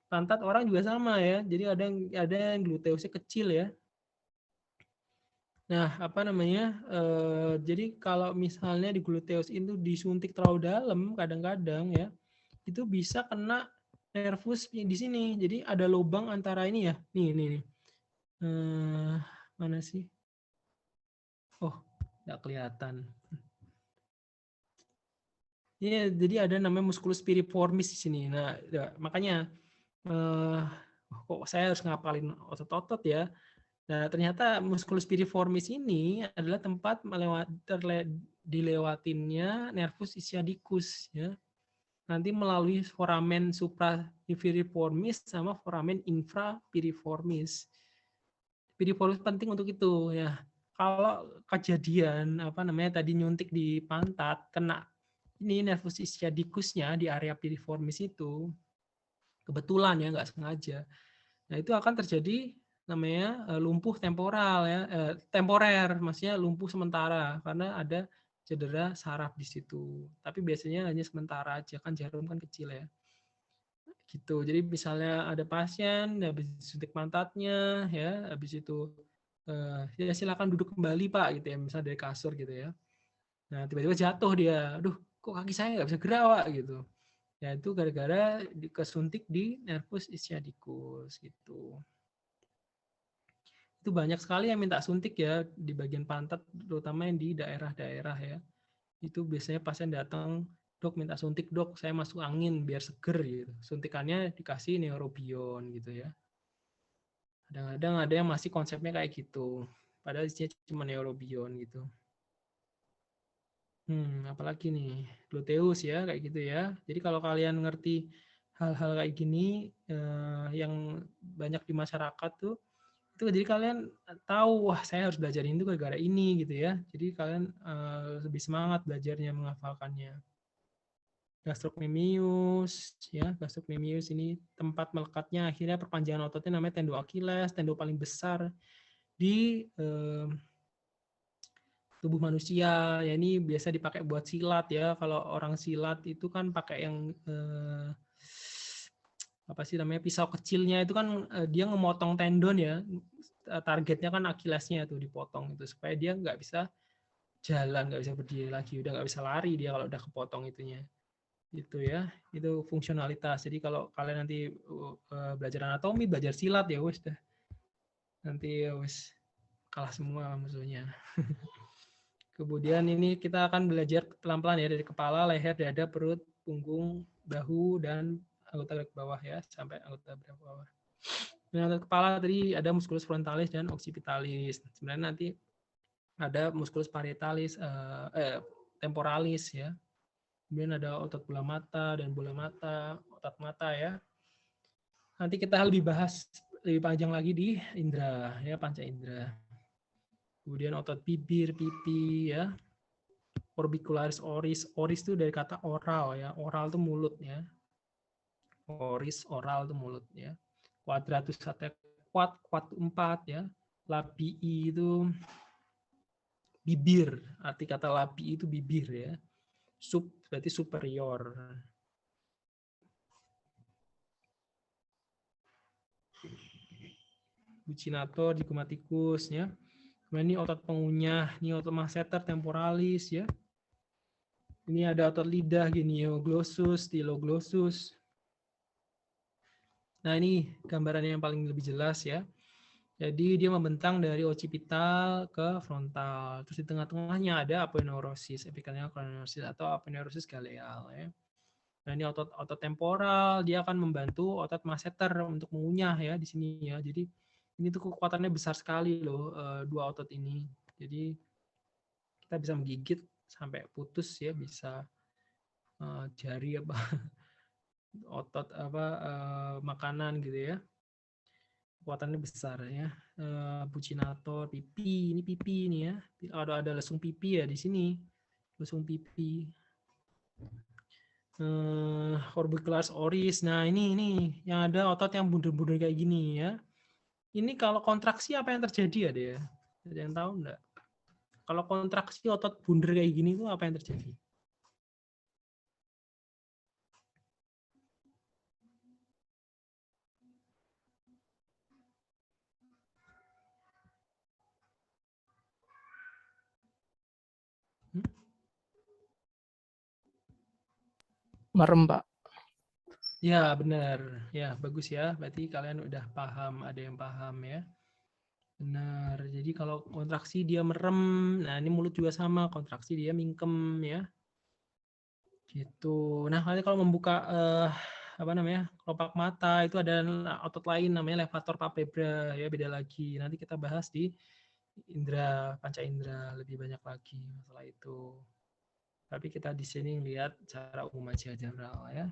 Pantat orang juga sama ya. Jadi ada yang gluteusnya kecil ya. Nah, apa namanya? Jadi kalau misalnya di gluteus itu disuntik terlalu dalam, kadang-kadang ya, itu bisa kena nervus di sini. Jadi ada lubang antara ini ya. Nih. Mana sih? Oh, nggak kelihatan. Ini jadi ada namanya musculus piriformis di sini. Nah, ya, makanya kok saya harus ngapalin otot-otot ya. Nah, ternyata musculus piriformis ini adalah tempat dilewatinnya nervus ischiadicus ya. Nanti melalui foramen suprapiriformis sama foramen infrapiriformis. Piriformis penting untuk itu ya. Kalau kejadian tadi nyuntik di pantat kena ini nervus ischiadicusnya di area piriformis itu kebetulan ya nggak sengaja. Nah, itu akan terjadi namanya lumpuh temporal ya, temporer, maksudnya lumpuh sementara karena ada cedera saraf di situ. Tapi biasanya hanya sementara aja, kan jarum kan kecil ya. Gitu. Jadi misalnya ada pasien habis suntik pantatnya ya, habis itu ya silakan duduk kembali Pak gitu ya, misalnya dari kasur gitu ya. Nah, tiba-tiba jatuh dia. Aduh, kok kaki saya nggak bisa gerak Pak gitu. Ya itu gara-gara kesuntik di nervus ischiadicus gitu. Itu banyak sekali yang minta suntik ya di bagian pantat, terutama yang di daerah-daerah ya. Itu biasanya pasien datang, dok minta suntik dok, saya masuk angin biar seger gitu. Suntikannya dikasih neurobion gitu ya. Kadang-kadang ada yang masih konsepnya kayak gitu, padahal isinya cuma neurobion gitu. Apalagi nih, gluteus ya kayak gitu ya. Jadi kalau kalian ngerti hal-hal kayak gini yang banyak di masyarakat tuh, itu jadi kalian tahu wah saya harus belajar ini tuh gara-gara ini gitu ya. Jadi kalian lebih semangat belajarnya, menghafalkannya. Gastrocnemius ya, gastrocnemius ini tempat melekatnya akhirnya perpanjangan ototnya namanya tendo Achilles, tendo paling besar di tubuh manusia ya, ini biasa dipakai buat silat ya. Kalau orang silat itu kan pakai yang apa sih namanya, pisau kecilnya itu kan dia ngemotong tendon ya, targetnya kan Achillesnya tuh dipotong itu supaya dia nggak bisa jalan, nggak bisa berdiri lagi, udah nggak bisa lari dia kalau udah kepotong itunya gitu ya. Itu fungsionalitas. Jadi kalau kalian nanti belajar anatomi, belajar silat ya wes dah, nanti wes kalah semua musuhnya. Kemudian ini kita akan belajar pelan-pelan ya dari kepala, leher, dada, perut, punggung, bahu dan anggota gerak bawah ya, sampai anggota gerak bawah. Nah, otot kepala tadi ada musculus frontalis dan occipitalis. Sebenarnya nanti ada musculus parietalis, temporalis ya. Kemudian ada otot bola mata dan bola mata, otot mata ya. Nanti kita lebih bahas lebih panjang lagi di indera ya, panca indera. Kemudian otot bibir, pipi ya. Orbicularis oris. Oris itu dari kata oral ya. Oral itu mulut ya. Oris, oral itu mulut ya. Quadratus quad 4 ya. Labii itu bibir. Arti kata labii itu bibir ya. Sub berarti superior. Buccinator, zygomatikus ya. Kemudian ini otot pengunyah, ini otot masseter temporalis ya. Ini ada otot lidah gini, glossus, styloglossus. Nah, ini gambarannya yang paling lebih jelas ya. Jadi dia membentang dari occipital ke frontal. Terus di tengah-tengahnya ada aponeurosis, epicranial chroniosis atau aponeurosis galeal ya. Nah, ini otot temporal, dia akan membantu otot masseter untuk mengunyah ya di sini ya. Jadi ini tuh kekuatannya besar sekali loh, dua otot ini. Jadi kita bisa menggigit sampai putus ya, bisa jari apa otot apa makanan gitu ya. Kekuatannya besar ya. Buccinator, pipi, ini pipi ini ya. Ada lesung pipi ya di sini. Lesung pipi. Orbicularis oris. Nah, ini yang ada otot yang bunder-bunder kayak gini ya. Ini kalau kontraksi apa yang terjadi ya dia? Ada yang tahu enggak? Kalau kontraksi otot bunder kayak gini itu apa yang terjadi? Merem, Pak. Ya, benar. Ya, bagus ya. Berarti kalian udah paham, ada yang paham ya. Benar. Jadi kalau kontraksi dia merem, nah ini mulut juga sama, kontraksi dia mingkem ya. Gitu. Nah, nanti kalau membuka apa namanya? Kelopak mata itu ada otot lain namanya levator palpebra ya, beda lagi. Nanti kita bahas di indera, panca indera lebih banyak lagi masalah itu. Tapi kita di sini lihat secara umum aja general ya.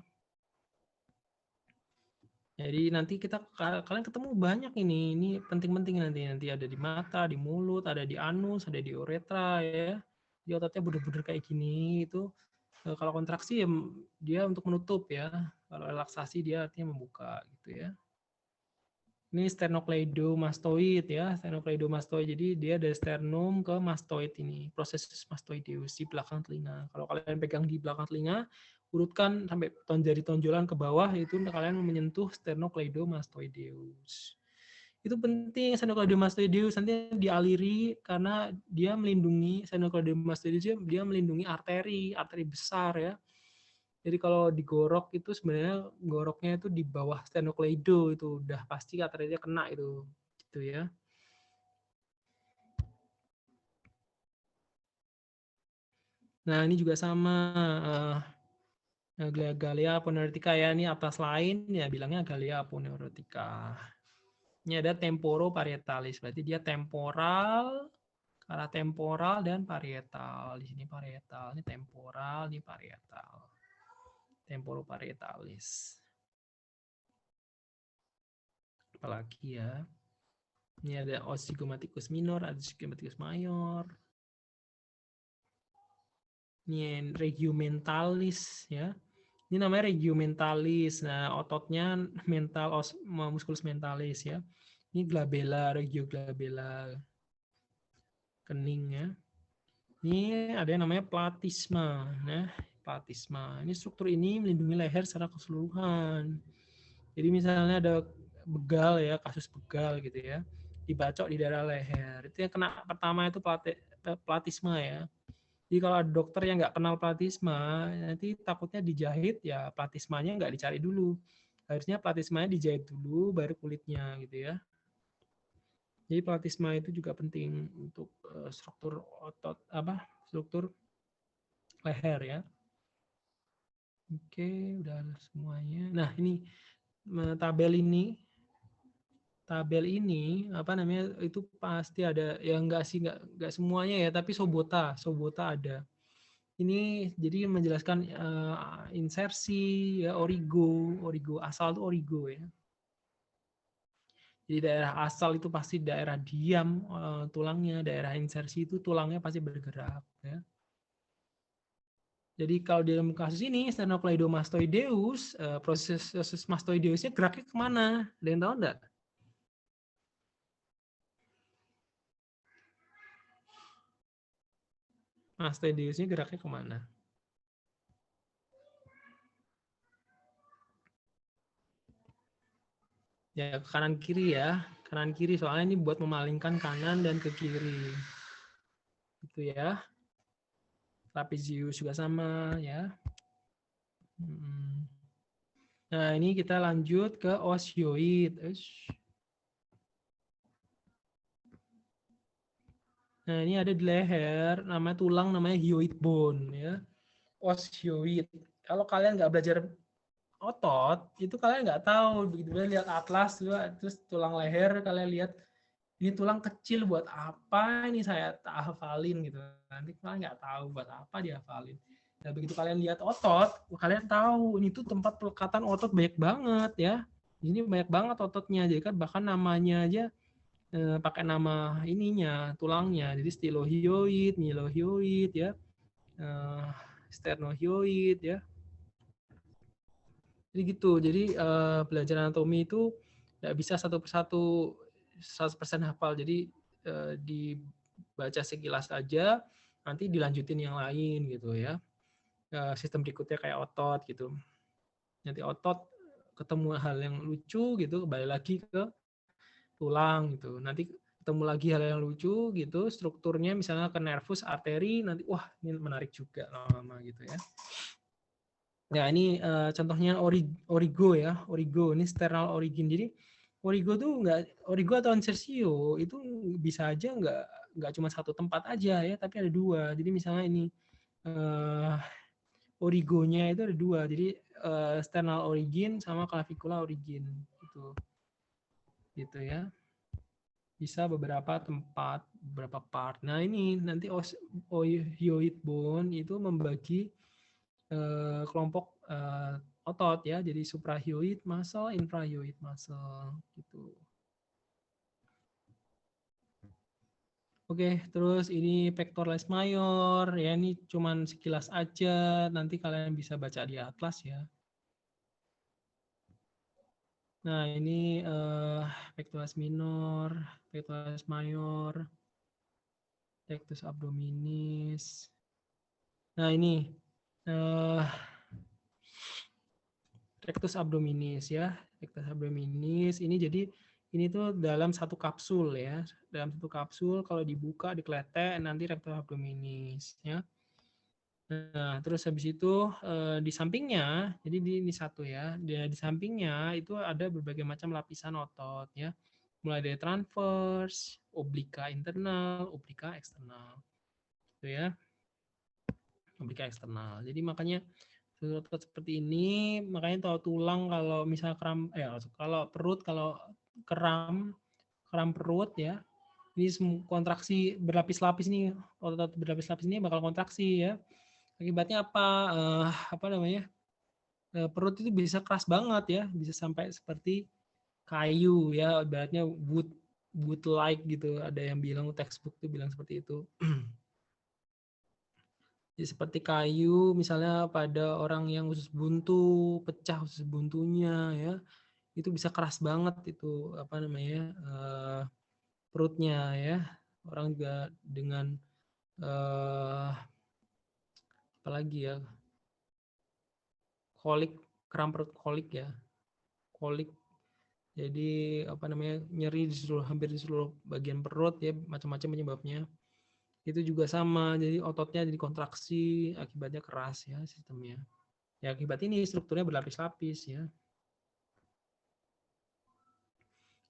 Jadi nanti kalian ketemu banyak ini penting-penting nanti ada di mata, di mulut, ada di anus, ada di uretra ya. Di ototnya buder-buder kayak gini itu. Kalau kontraksi ya dia untuk menutup ya. Kalau relaksasi dia artinya membuka gitu ya. Ini sternocleidomastoid ya, sternocleidomastoid. Jadi dia dari sternum ke mastoid ini, proses mastoideus di belakang telinga. Kalau kalian pegang di belakang telinga, urutkan sampai jari tonjolan ke bawah, itu kalian menyentuh sternocleidomastoideus. Itu penting, sternocleidomastoideus nanti dialiri karena dia melindungi sternocleidomastoideus, dia melindungi arteri besar ya. Jadi kalau digorok itu sebenarnya goroknya itu di bawah sternocleido, itu udah pasti arterinya kena itu, gitu ya. Nah ini juga sama Galea aponeurotica ya, ini atas lain ya bilangnya Galea aponeurotica. Ini ada temporoparietal, berarti dia temporal, ke arah temporal dan parietal. Di sini parietal, ini temporal, ini parietal. Temporoparietalis. Apalagi ya. Ini ada ozygomaticus minor, ada ozygomaticus mayor. Ini regio-mentalis ya. Ini namanya regio-mentalis. Nah, ototnya musculus mentalis ya. Ini glabella, regio-glabella. Kening ya. Ini ada yang namanya platisma. Nah, platisma. Ini struktur ini melindungi leher secara keseluruhan. Jadi misalnya ada begal ya, kasus begal gitu ya, dibacok di daerah leher. Itu yang kena pertama itu platisma ya. Jadi kalau ada dokter yang nggak kenal platisma, nanti takutnya dijahit, ya platismanya nggak dicari dulu. Harusnya platismanya dijahit dulu, baru kulitnya gitu ya. Jadi platisma itu juga penting untuk struktur otot struktur leher ya. Oke, udah semuanya. Nah, ini tabel ini apa namanya itu pasti ada ya, enggak sih, enggak semuanya ya, tapi sobota ada. Ini jadi menjelaskan insersi ya, origo asal itu origo ya. Jadi daerah asal itu pasti daerah diam tulangnya, daerah insersi itu tulangnya pasti bergerak ya. Jadi kalau dalam kasus ini sternocleidomastoideus, proses mastoideusnya geraknya kemana? Ada yang tahu enggak? Mastoideusnya geraknya kemana? Ya ke kanan kiri ya, kanan kiri soalnya ini buat memalingkan kanan dan ke kiri. Gitu ya. Trapezius juga sama ya. Nah, ini kita lanjut ke osioid. Nah, ini ada di leher, namanya tulang, namanya hyoid bone ya. Osioid. Kalau kalian nggak belajar otot, itu kalian nggak tahu. Begitu lihat atlas, terus tulang leher, kalian lihat ini tulang kecil buat apa ini saya tak hafalin gitu. Nanti kalian nggak tahu buat apa dihafalin. Nah, begitu kalian lihat otot, kalian tahu ini tuh tempat pelekatan otot banyak banget ya. Ini banyak banget ototnya, jadi kan bahkan namanya aja pakai nama ininya, tulangnya. Jadi stylohyoid, mylohyoid ya, sternohyoid ya. Jadi gitu. Jadi belajar anatomi itu nggak bisa satu persatu 100% hafal. Jadi dibaca sekilas aja, nanti dilanjutin yang lain gitu ya. Sistem berikutnya kayak otot gitu. Nanti otot ketemu hal yang lucu gitu, kembali lagi ke tulang gitu. Nanti ketemu lagi hal yang lucu gitu, strukturnya misalnya ke nervus, arteri, nanti wah ini menarik juga lama-lama gitu ya. Nah ini contohnya origo ya, origo ini sternal origin. Jadi origo tuh origo atau insersio itu bisa aja nggak cuma satu tempat aja ya, tapi ada dua. Jadi misalnya ini origonya itu ada dua, jadi sternal origin sama clavicular origin gitu ya. Bisa beberapa tempat, beberapa part. Nah ini nanti hyoid bone itu membagi kelompok otot ya, jadi suprahyoid muscle, infrahyoid muscle gitu. Oke, terus ini pectoralis major ya, ini cuman sekilas aja, nanti kalian bisa baca di atlas ya. Nah, ini pectoralis minor, pectoralis major, rectus abdominis. Nah, ini rectus abdominis ya, rectus abdominis ini jadi ini tuh dalam satu kapsul ya, dalam satu kapsul kalau dibuka dikeletek nanti rectus abdominis ya. Nah terus habis itu di sampingnya, jadi ini satu ya, di sampingnya itu ada berbagai macam lapisan otot ya, mulai dari transverse, oblika internal, oblika eksternal, gitu ya, oblika eksternal. Jadi makanya otot seperti ini, makanya tahu tulang kalau misal kalau perut, kalau kram perut ya, ini kontraksi berlapis-lapis nih, otot berlapis-lapis ini bakal kontraksi ya. Akibatnya apa namanya? Perut itu bisa keras banget ya, bisa sampai seperti kayu ya, ibaratnya wood like gitu. Ada yang bilang textbook tuh bilang seperti itu. Jadi seperti kayu misalnya pada orang yang usus buntu, pecah usus buntunya ya, itu bisa keras banget itu apa namanya perutnya ya. Orang juga dengan apalagi ya, kolik, kram perut kolik ya, kolik. Jadi apa namanya nyeri hampir di seluruh bagian perut ya, macam-macam penyebabnya. Itu juga sama, jadi ototnya jadi kontraksi, akibatnya keras ya sistemnya. Ya akibat ini strukturnya berlapis-lapis ya.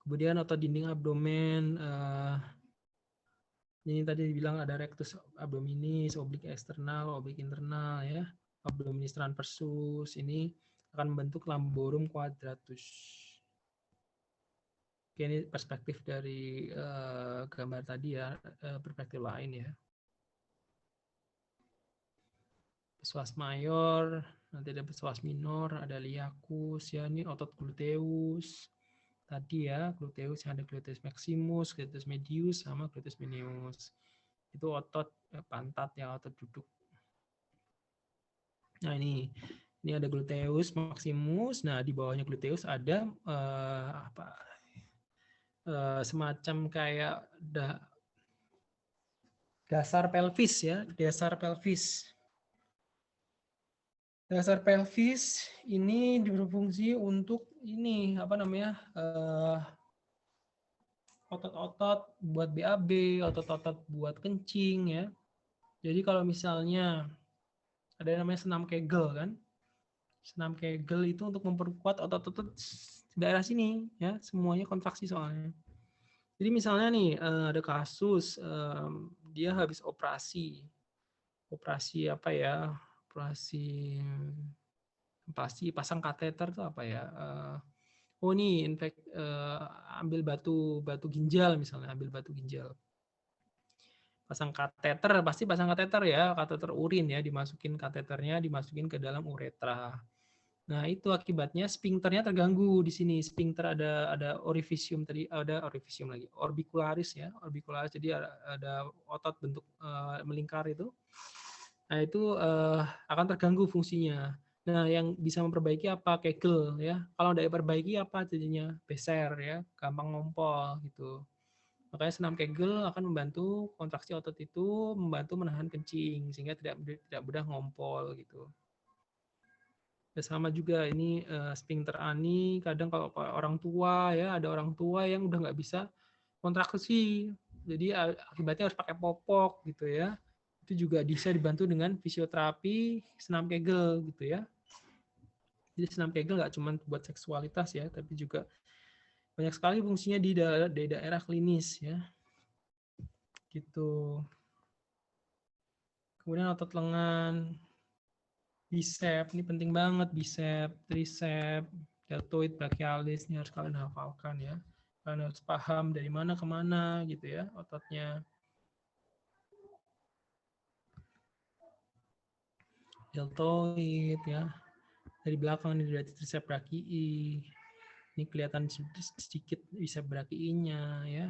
Kemudian otot dinding abdomen, ini tadi dibilang ada rectus abdominis, oblik eksternal, oblik internal ya. abdominis transversus ini akan membentuk lamborum quadratus. Oke, ini perspektif dari gambar tadi ya, perspektif lain ya. Psoas mayor, nanti ada psoas minor, ada iliacus ya, ini otot gluteus. Tadi ya, gluteus yang ada gluteus maximus, gluteus medius sama gluteus minimus. Itu otot pantat ya, otot duduk. Nah, ini ada gluteus maximus. Nah, di bawahnya gluteus ada semacam kayak dasar pelvis ya, dasar pelvis. Dasar pelvis ini berfungsi untuk ini otot-otot buat BAB, otot-otot buat kencing ya. Jadi kalau misalnya ada yang namanya senam Kegel kan, senam Kegel itu untuk memperkuat otot-otot daerah sini ya, semuanya kontraksi soalnya. Jadi misalnya nih ada kasus dia habis operasi apa ya? Operasi pasang kateter tuh apa ya? Oh nih ambil batu ginjal misalnya, ambil batu ginjal. Pasang kateter, pasti pasang kateter ya, kateter urin ya, dimasukin kateternya, dimasukin ke dalam uretra. Nah, itu akibatnya sphincternya terganggu di sini. Sphincter ada orifisium tadi, ada orifisium lagi, orbicularis ya, orbicularis. Jadi ada otot bentuk melingkar itu. Nah, itu akan terganggu fungsinya. Nah, yang bisa memperbaiki apa? Kegel ya. Kalau tidak diperbaiki apa jadinya? Beser ya, gampang ngompol gitu. Makanya senam Kegel akan membantu kontraksi otot itu, membantu menahan kencing sehingga tidak mudah ngompol gitu. Ya, sama juga ini sphincter ani. Kadang kalau orang tua ya, ada orang tua yang udah nggak bisa kontraksi, jadi akibatnya harus pakai popok gitu ya. Itu juga bisa dibantu dengan fisioterapi senam Kegel gitu ya. Jadi senam Kegel nggak cuma buat seksualitas ya, tapi juga banyak sekali fungsinya di daerah klinis ya. Gitu. Kemudian otot lengan, bicep, ini penting banget, bicep, tricep, deltoid, brachialis, ini harus kalian hafalkan ya. Kalian harus paham dari mana ke mana gitu ya ototnya. Deltoid ya. Dari belakang ini dari tricep brachii. Ini kelihatan sedikit bicep brachii-nya ya.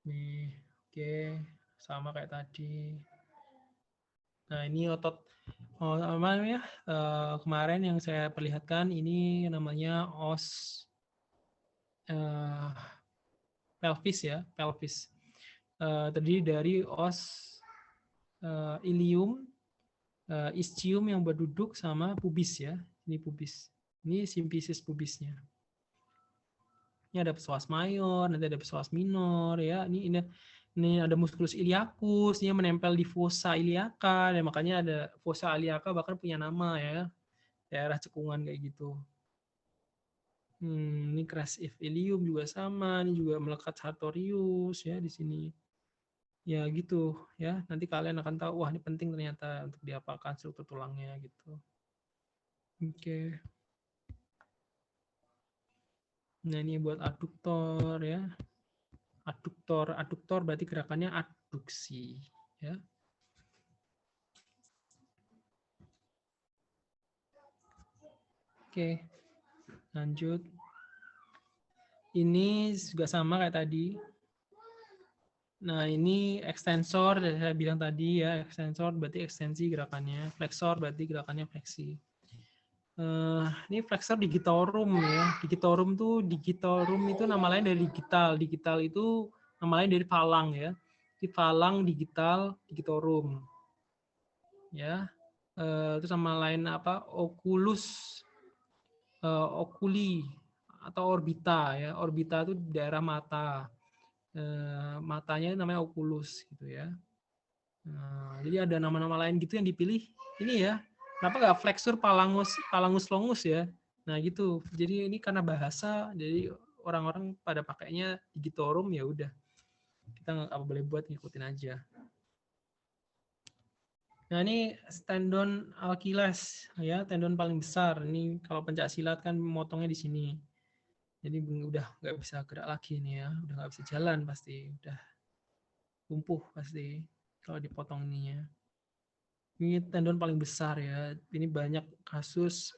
Nih, oke, sama kayak tadi. Nah, ini otot apa namanya? Kemarin yang saya perlihatkan ini namanya os pelvis ya, pelvis. Terdiri dari os ilium, ischium yang berduduk sama pubis ya. Ini pubis. Ini simfisis pubisnya. Ini ada psoas mayor, nanti ada psoas minor ya. Ini ada musculus iliacus, ini menempel di fossa iliaca, dan makanya ada fossa iliaca bahkan punya nama ya. Daerah cekungan kayak gitu. Ini cras if ilium juga sama, ini juga melekat sartorius ya di sini. Ya gitu ya. Nanti kalian akan tahu wah ini penting ternyata untuk diapalkan struktur tulangnya gitu. Oke. Nah, ini buat aduktor ya. Aduktor berarti gerakannya adduksi ya. Oke. Lanjut. Ini juga sama kayak tadi. Nah, ini extensor, saya bilang tadi ya, extensor berarti ekstensi gerakannya, flexor berarti gerakannya fleksi. Ini flexor digitorum ya. Digitorum itu nama lain dari digital. Digital itu nama lain dari falang ya. Di falang digital, digitorum. Ya. Itu sama lain apa? Oculus, oculi atau orbita ya. Orbita itu daerah mata. Matanya namanya oculus gitu ya. Jadi ada nama-nama lain gitu yang dipilih. Ini ya. Kenapa nggak flexur palangus longus ya? Nah gitu. Jadi ini karena bahasa, jadi orang-orang pada pakainya digitorum ya udah. Kita nggak boleh buat ngikutin aja. Nah, ini tendon Achilles ya, tendon paling besar. Ini kalau pencak silat kan motongnya di sini. Jadi udah nggak bisa gerak lagi nih ya, udah nggak bisa jalan pasti, udah lumpuh pasti kalau dipotong ininya. Ini tendon paling besar ya. Ini banyak kasus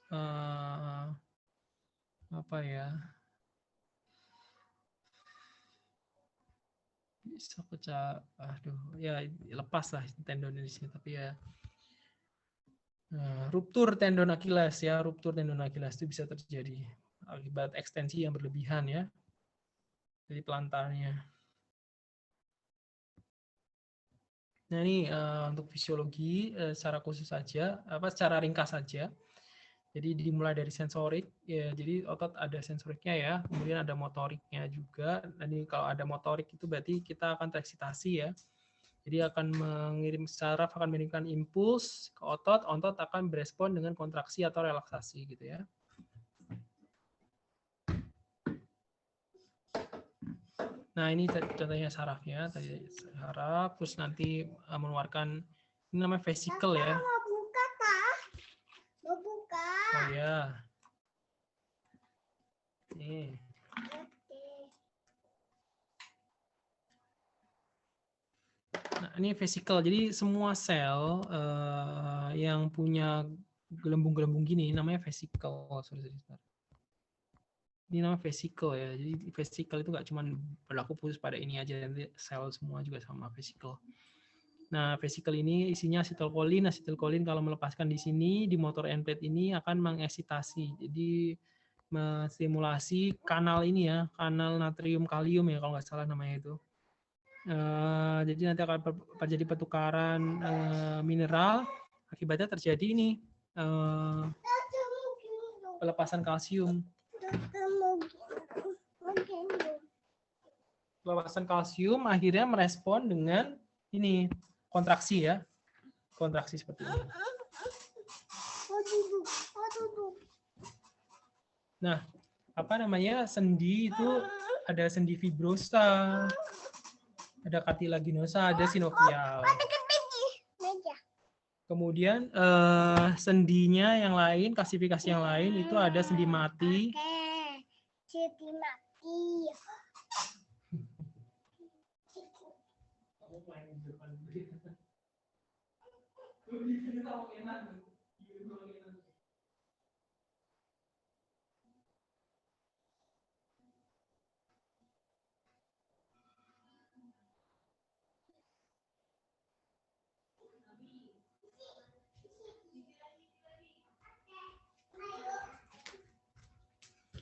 apa ya? Bisa pecah, aduh, ya lepas lah tendon di sini, tapi ya ruptur tendon Achilles ya, ruptur tendon Achilles itu bisa terjadi akibat ekstensi yang berlebihan ya dari pelantarnya. Nah ini untuk fisiologi secara khusus saja, secara ringkas saja. Jadi dimulai dari sensorik, ya, jadi otot ada sensoriknya ya, kemudian ada motoriknya juga. Jadi kalau ada motorik itu berarti kita akan tereksitasi ya. Jadi akan saraf akan mengirimkan impuls ke otot akan berespon dengan kontraksi atau relaksasi gitu ya. Nah ini contohnya sarafnya, tadi saraf, terus nanti mengeluarkan, ini namanya vesicle ya. Oh ya. Nih. Nah, ini vesicle. Jadi semua sel yang punya gelembung-gelembung gini namanya vesicle. Ini namanya vesicle ya. Jadi vesicle itu nggak cuma berlaku khusus pada ini aja, nanti sel semua juga sama vesicle. Nah, vesicle ini isinya asetilkolin. Asetilkolin kalau melepaskan di sini, di motor end plate ini akan mengeksitasi. Jadi menstimulasi kanal ini ya, kanal natrium kalium ya kalau nggak salah namanya itu. Jadi nanti akan terjadi pertukaran mineral, akibatnya terjadi ini pelepasan kalsium. Pelepasan kalsium akhirnya merespon dengan ini kontraksi ya, kontraksi seperti ini. Nah, apa namanya, sendi itu ada sendi fibrosa, ada cartilaginosa, ada sinovial. Kemudian sendinya yang lain, klasifikasi yang lain itu ada sendi mati.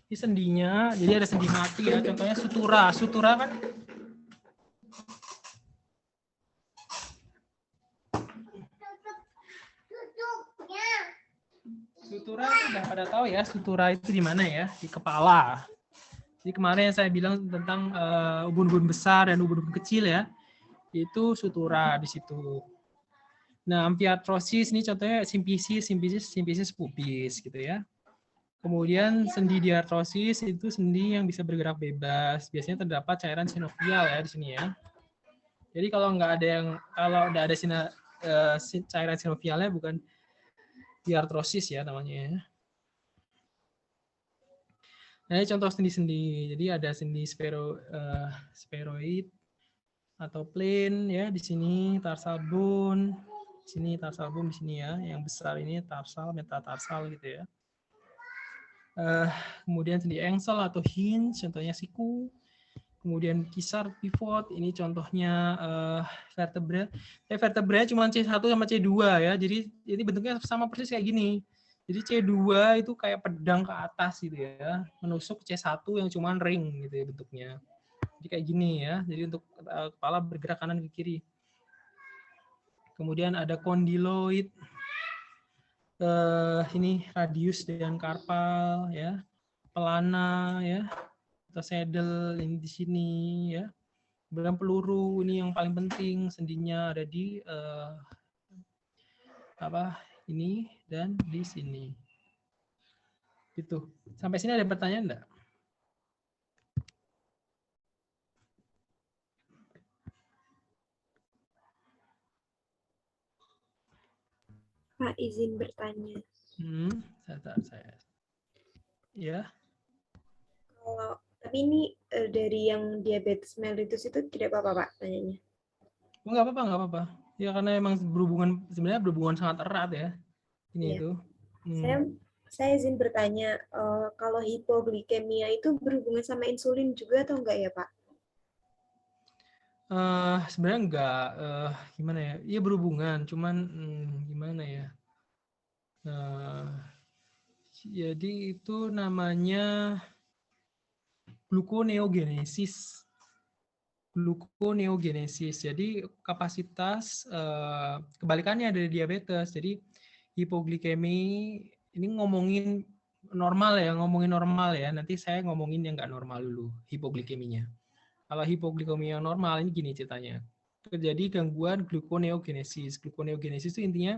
Ini sendinya, jadi ada sendi mati ya, contohnya sutura. Sutura kan sutura itu udah pada tahu ya, sutura itu di mana ya? Di kepala. Jadi kemarin yang saya bilang tentang ubun-ubun besar dan ubun-ubun kecil ya, itu sutura di situ. Nah, ampiartrosis ini contohnya simpisis pubis gitu ya. Kemudian sendi diartrosis itu sendi yang bisa bergerak bebas. Biasanya terdapat cairan sinovial ya di sini ya. Jadi kalau nggak ada cairan sinovialnya bukan diartrosis ya namanya ya. Nah, ini contoh sendi-sendi. Jadi ada sendi spheroid atau plane ya di sini, tarsal bone, di sini tarsal bone di sini ya. Yang besar ini tarsal, metatarsal gitu ya. Kemudian sendi engsel atau hinge, contohnya siku. Kemudian kisar pivot, ini contohnya vertebra. Vertebra cuma C1 sama C2 ya. Jadi bentuknya sama persis kayak gini. Jadi C2 itu kayak pedang ke atas gitu ya, menusuk C1 yang cuma ring gitu ya bentuknya. Jadi kayak gini ya. Jadi untuk kepala bergerak kanan ke kiri. Kemudian ada condyloid. Ini radius dan karpal ya, pelana ya, atau saddle ini di sini ya. Kemudian peluru ini yang paling penting, sendinya ada di ini dan di sini. Gitu. Sampai sini ada pertanyaan enggak? Pak, izin bertanya. Saya. Ya. Tapi ini dari yang diabetes mellitus itu tidak apa-apa Pak tanyanya? Nggak apa-apa. Ya karena emang sebenarnya berhubungan sangat erat ya. Ini Iya. itu. Saya izin bertanya, kalau hipoglikemia itu berhubungan sama insulin juga atau enggak ya Pak? Sebenarnya enggak, gimana ya? Iya berhubungan, cuman gimana ya? Jadi itu namanya gluconeogenesis. Jadi kapasitas kebalikannya dari diabetes. Jadi hipoglikemi ini ngomongin normal ya. Nanti saya ngomongin yang nggak normal dulu, hipoglikeminya. Kalau hipoglikemia yang normal ini gini ceritanya. Terjadi gangguan gluconeogenesis. Gluconeogenesis itu intinya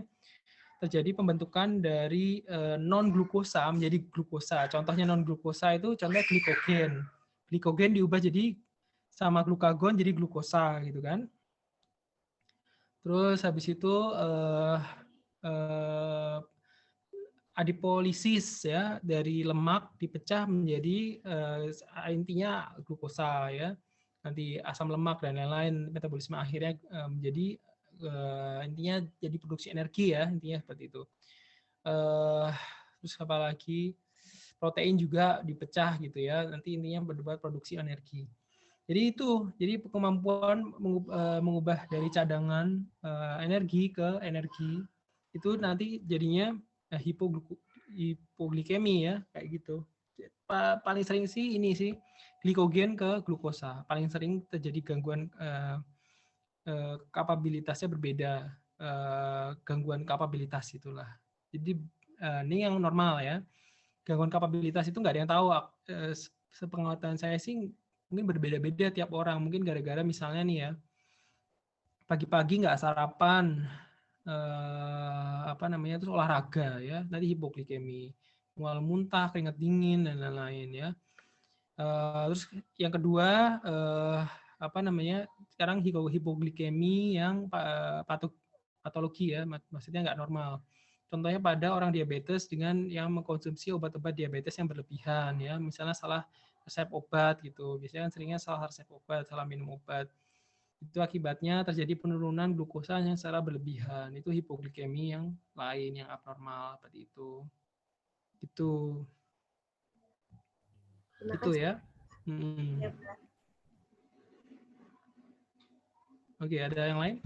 terjadi pembentukan dari non-glukosa menjadi glukosa. Contohnya non-glukosa itu contohnya glikogen. Glikogen diubah jadi sama glukagon jadi glukosa gitu kan. Terus habis itu adipolisis ya, dari lemak dipecah menjadi intinya glukosa ya. Nanti asam lemak dan lain-lain, metabolisme akhirnya menjadi intinya jadi produksi energi ya, intinya seperti itu. Terus apa lagi? Protein juga dipecah gitu ya, nanti intinya berbuat produksi energi. Jadi kemampuan mengubah dari cadangan energi ke energi itu nanti jadinya hipoglikemi ya, kayak gitu. Paling sering sih ini sih glikogen ke glukosa. Paling sering terjadi gangguan kapabilitasnya berbeda, gangguan kapabilitas itulah. Jadi ini yang normal ya. Gangguan kapabilitas itu nggak ada yang tahu. Sepengetahuan saya sih mungkin berbeda-beda tiap orang. Mungkin gara-gara misalnya nih ya, pagi-pagi nggak sarapan, terus olahraga ya, tadi hipoglikemi, mual muntah, keringat dingin dan lain-lain ya. Terus yang kedua sekarang hipoglikemi yang patologi ya, maksudnya nggak normal. Contohnya pada orang diabetes dengan yang mengkonsumsi obat-obat diabetes yang berlebihan ya, misalnya salah resep obat gitu. Biasanya kan seringnya salah resep obat, salah minum obat. Itu akibatnya terjadi penurunan glukosa yang secara berlebihan. Itu hipoglikemi yang lain, yang abnormal seperti itu. Itu ya. Oke, ada yang lain?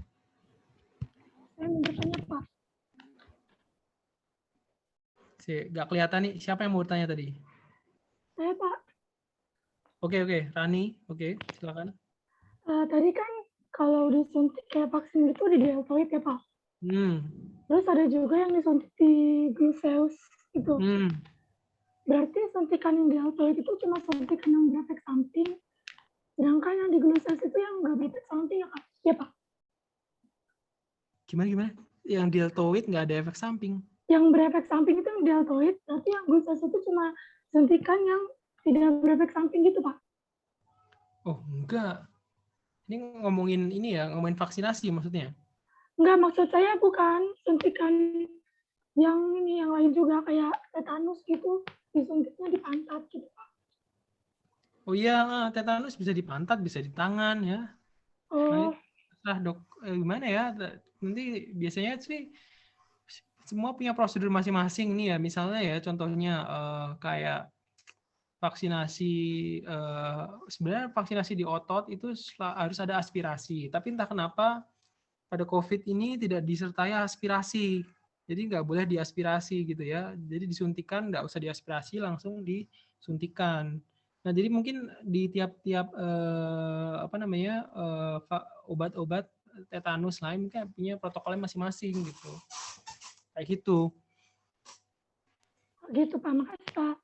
Saya mau bertanya, Pak. Nggak kelihatan nih, siapa yang mau bertanya tadi? Saya, Pak. Oke, Rani. Oke, silakan. Tadi kan kalau disuntik kayak vaksin itu di deltoid ya, Pak? Terus ada juga yang disuntik di gluceus itu. Berarti suntikan yang deltoid itu cuma suntikan yang berefek samping, sedangkan yang di gluceus itu yang nggak berefek samping ya, Pak? Gimana? Yang deltoid nggak ada efek samping? Yang berefek samping itu yang deltoid, berarti yang gluceus itu cuma suntikan yang tidak berefek samping gitu, Pak? Oh, enggak. Ini ngomongin vaksinasi maksudnya? Enggak, maksud saya bukan suntikan yang lain juga, kayak tetanus gitu, disuntiknya di pantat gitu, Pak. Oh iya, tetanus bisa di pantat, bisa di tangan ya. Nah, dok, gimana ya? Nanti biasanya sih semua punya prosedur masing-masing nih ya. Misalnya ya, contohnya kayak vaksinasi, sebenarnya vaksinasi di otot itu harus ada aspirasi. Tapi entah kenapa pada COVID ini tidak disertai aspirasi. Jadi nggak boleh diaspirasi gitu ya. Jadi disuntikan, nggak usah diaspirasi, langsung disuntikan. Nah, jadi mungkin di tiap-tiap obat-obat tetanus lain mungkin punya protokolnya masing-masing gitu. Kayak gitu. Gitu, Pak. Makasih, Pak.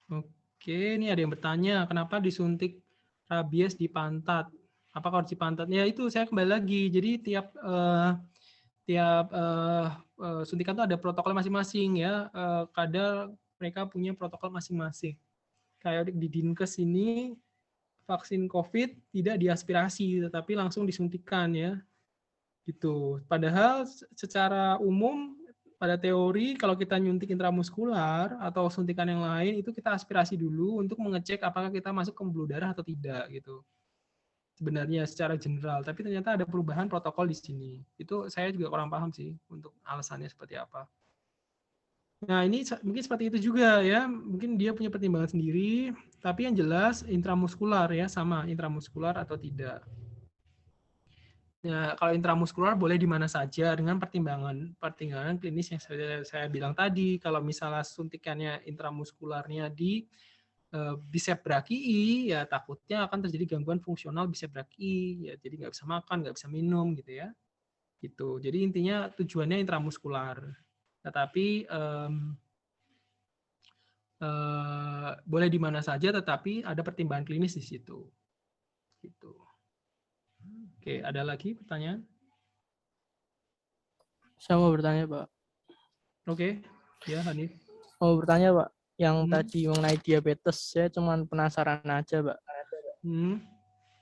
Oke, ini ada yang bertanya, kenapa disuntik rabies di pantat? Apakah harus di pantat? Ya itu saya kembali lagi. Jadi tiap suntikan itu ada protokol masing-masing ya. Kadang mereka punya protokol masing-masing. kayak di Dinkes ini vaksin COVID tidak diaspirasi tetapi langsung disuntikan ya. Gitu. Padahal secara umum pada teori kalau kita nyuntik intramuskular atau suntikan yang lain itu kita aspirasi dulu untuk mengecek apakah kita masuk ke pembuluh darah atau tidak gitu. Sebenarnya secara general, tapi ternyata ada perubahan protokol di sini. Itu saya juga kurang paham sih untuk alasannya seperti apa. Nah, ini mungkin seperti itu juga ya. Mungkin dia punya pertimbangan sendiri, tapi yang jelas intramuskular ya, sama intramuskular atau tidak. Nah, kalau intramuskular boleh di mana saja dengan pertimbangan klinis yang saya bilang tadi. Kalau misalnya suntikannya intramuskularnya di bicep brachii, ya takutnya akan terjadi gangguan fungsional bicep brachii, ya jadi nggak bisa makan, nggak bisa minum gitu ya. Gitu. Jadi intinya tujuannya intramuskular. Tetapi boleh di mana saja, tetapi ada pertimbangan klinis di situ. Gitu. Oke, ada lagi pertanyaan? Saya mau bertanya, Pak. Oke, ya Hanif. Mau bertanya, Pak. Yang tadi mengenai diabetes, saya cuma penasaran aja, Pak.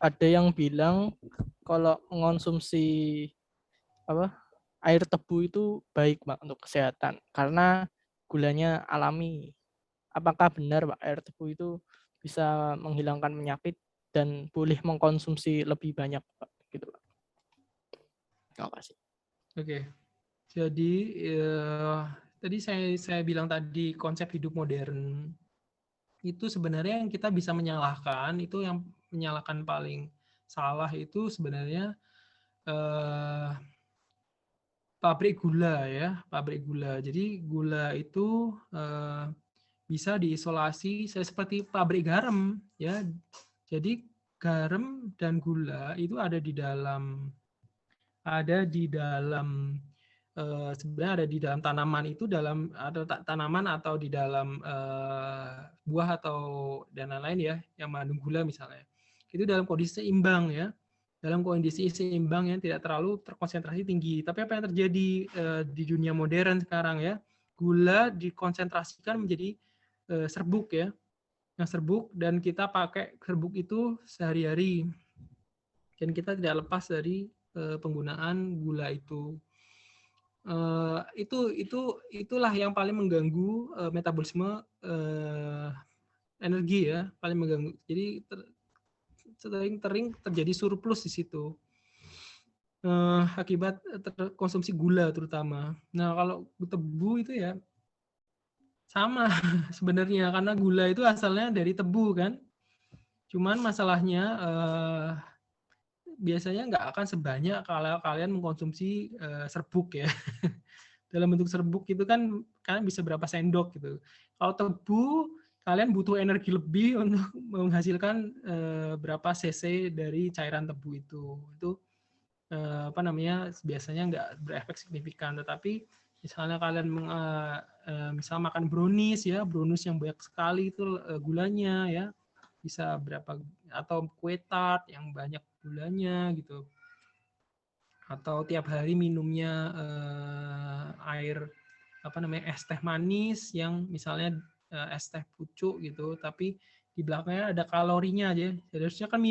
Ada yang bilang kalau mengonsumsi air tebu itu baik, Pak, untuk kesehatan karena gulanya alami. Apakah benar, Pak, air tebu itu bisa menghilangkan penyakit dan boleh mengkonsumsi lebih banyak, Pak? Gitu, Pak. Terima kasih. Oke. Jadi tadi saya bilang tadi konsep hidup modern itu sebenarnya yang kita bisa menyalahkan, itu yang menyalahkan paling salah itu sebenarnya pabrik gula ya, pabrik gula. Jadi gula itu bisa diisolasi seperti pabrik garam ya. Jadi garam dan gula itu ada di dalam sebenarnya ada di dalam tanaman itu tanaman atau di dalam buah atau dan lain-lain ya yang mengandung gula misalnya. Itu dalam kondisi seimbang ya. Dalam kondisi seimbang yang tidak terlalu terkonsentrasi tinggi. Tapi apa yang terjadi di dunia modern sekarang ya, gula dikonsentrasikan menjadi serbuk ya, yang serbuk dan kita pakai serbuk itu sehari-hari dan kita tidak lepas dari penggunaan gula itu. Itulah yang paling mengganggu metabolisme energi ya, paling mengganggu. Jadi sering terjadi surplus di situ akibat konsumsi gula terutama. Nah kalau tebu itu ya sama sebenarnya karena gula itu asalnya dari tebu kan. Cuman masalahnya biasanya nggak akan sebanyak kalau kalian mengkonsumsi serbuk ya. Dalam bentuk serbuk itu kan kalian bisa berapa sendok gitu. Kalau tebu kalian butuh energi lebih untuk menghasilkan berapa cc dari cairan tebu itu. Itu biasanya nggak berefek signifikan. Tetapi misalnya kalian misal makan brownies ya, brownies yang banyak sekali itu gulanya ya, bisa berapa, atau kue tart yang banyak gulanya gitu. Atau tiap hari minumnya air es teh manis yang misalnya es teh pucuk gitu, tapi di belakangnya ada kalorinya aja. Jadi harusnya kan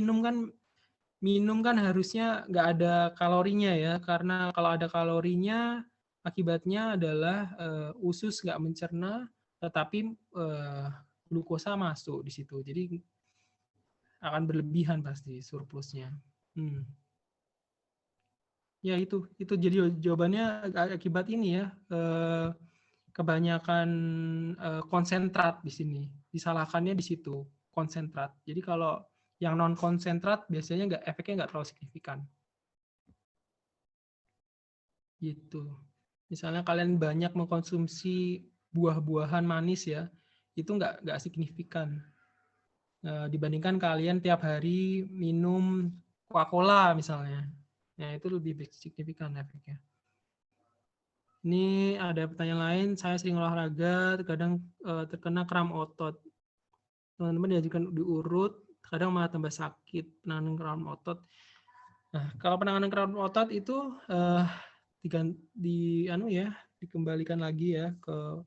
minum kan harusnya nggak ada kalorinya ya, karena kalau ada kalorinya akibatnya adalah usus nggak mencerna, tetapi glukosa masuk di situ. Jadi akan berlebihan pasti surplusnya. Ya itu jadi jawabannya akibat ini ya, kebanyakan konsentrat di sini, disalahkannya di situ konsentrat. Jadi kalau yang non konsentrat biasanya efeknya nggak terlalu signifikan. Gitu. Misalnya kalian banyak mengkonsumsi buah-buahan manis ya, itu nggak signifikan. Dibandingkan kalian tiap hari minum Coca-Cola misalnya. Nah, itu lebih signifikan efeknya. Ini ada pertanyaan lain, saya sering olahraga, terkadang terkena kram otot. Teman-teman diajukan diurut, kadang malah tambah sakit, penanganan kram otot. Nah, kalau penanganan kram otot itu dikembalikan lagi ya ke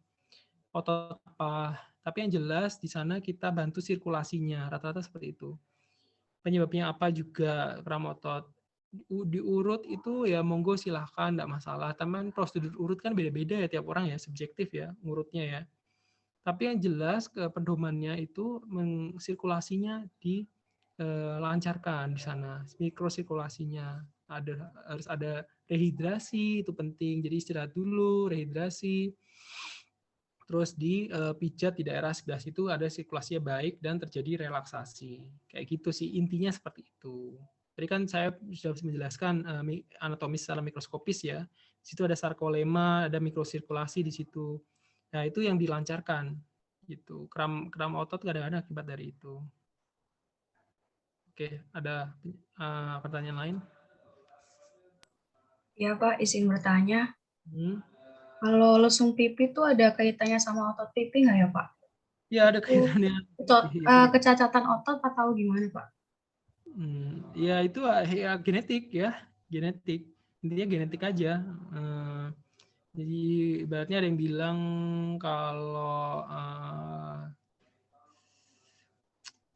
otot apa. Tapi yang jelas di sana kita bantu sirkulasinya, rata-rata seperti itu. Penyebabnya apa juga kram otot. Diurut itu ya monggo silahkan, enggak masalah. Tapi prosedur urut kan beda-beda ya tiap orang ya, subjektif ya urutnya ya. Tapi yang jelas pedomannya itu sirkulasinya dilancarkan di sana, mikrosirkulasinya. Harus ada rehidrasi, itu penting. Jadi istirahat dulu, rehidrasi. Terus dipijat di daerah sebelah situ ada sirkulasinya baik dan terjadi relaksasi. Kayak gitu sih, intinya seperti itu. Tadi kan saya sudah menjelaskan anatomi secara mikroskopis ya. Di situ ada sarkolema, ada mikrosirkulasi di situ. Nah, itu yang dilancarkan gitu. Kram otot kadang-kadang akibat dari itu. Oke, ada pertanyaan lain? Ya Pak, izin bertanya. Kalau lesung pipi itu ada kaitannya sama otot pipi nggak ya Pak? Ya, ada kaitannya. Kecacatan otot atau gimana Pak? Ya itu ya genetik ya, genetik. Intinya genetik aja. Jadi ibaratnya ada yang bilang kalau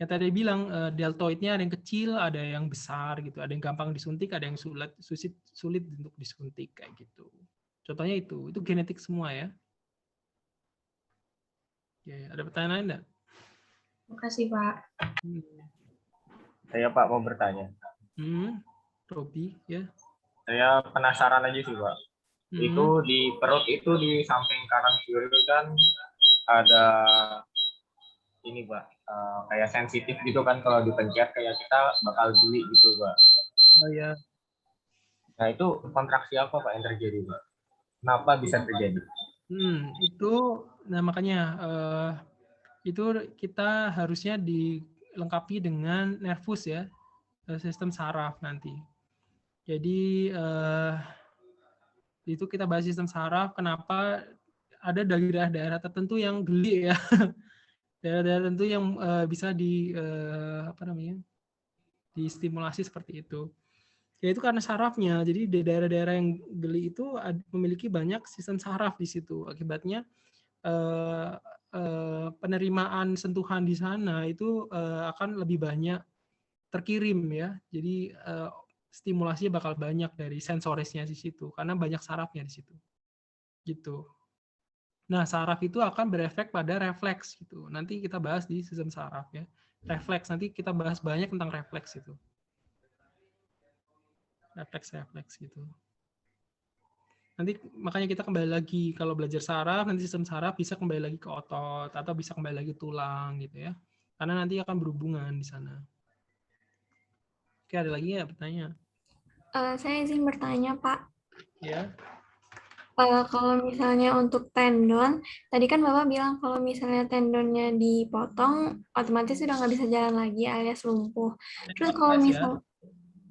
yang tadi bilang deltoidnya ada yang kecil, ada yang besar gitu, ada yang gampang disuntik, ada yang sulit untuk disuntik kayak gitu. Contohnya itu genetik semua ya. Oke, ada pertanyaan lain enggak? Terima kasih Pak. Saya Pak mau bertanya. Robi ya. Saya penasaran aja sih Pak. Itu di perut itu di samping kanan kiri kan ada ini Pak, kayak sensitif gitu kan, kalau dipencet kayak kita bakal geli gitu Pak. Oh ya. Nah itu kontraksi apa Pak yang terjadi Pak? Kenapa bisa terjadi? Itu, nah makanya itu kita harusnya dilengkapi dengan nervus ya, sistem saraf nanti. Jadi itu kita bahas sistem saraf, kenapa ada daerah-daerah tertentu yang geli ya, daerah-daerah tertentu yang bisa distimulasi seperti itu. Ya itu karena sarafnya. Jadi di daerah-daerah yang geli itu memiliki banyak sistem saraf di situ. Akibatnya penerimaan sentuhan di sana itu akan lebih banyak terkirim ya. Jadi stimulasinya bakal banyak dari sensorisnya di situ karena banyak sarafnya di situ. Gitu. Nah, saraf itu akan berefek pada refleks gitu. Nanti kita bahas di sistem saraf ya. Refleks, nanti kita bahas banyak tentang refleks itu. Refleks gitu. Nanti makanya kita kembali lagi kalau belajar saraf, nanti sistem saraf bisa kembali lagi ke otot atau bisa kembali lagi tulang gitu ya. Karena nanti akan berhubungan di sana. Oke, ada lagi ya pertanyaan? Saya izin bertanya, Pak. Ya. Kalau misalnya untuk tendon, tadi kan Bapak bilang kalau misalnya tendonnya dipotong, otomatis sudah nggak bisa jalan lagi alias lumpuh. Terus kalau misal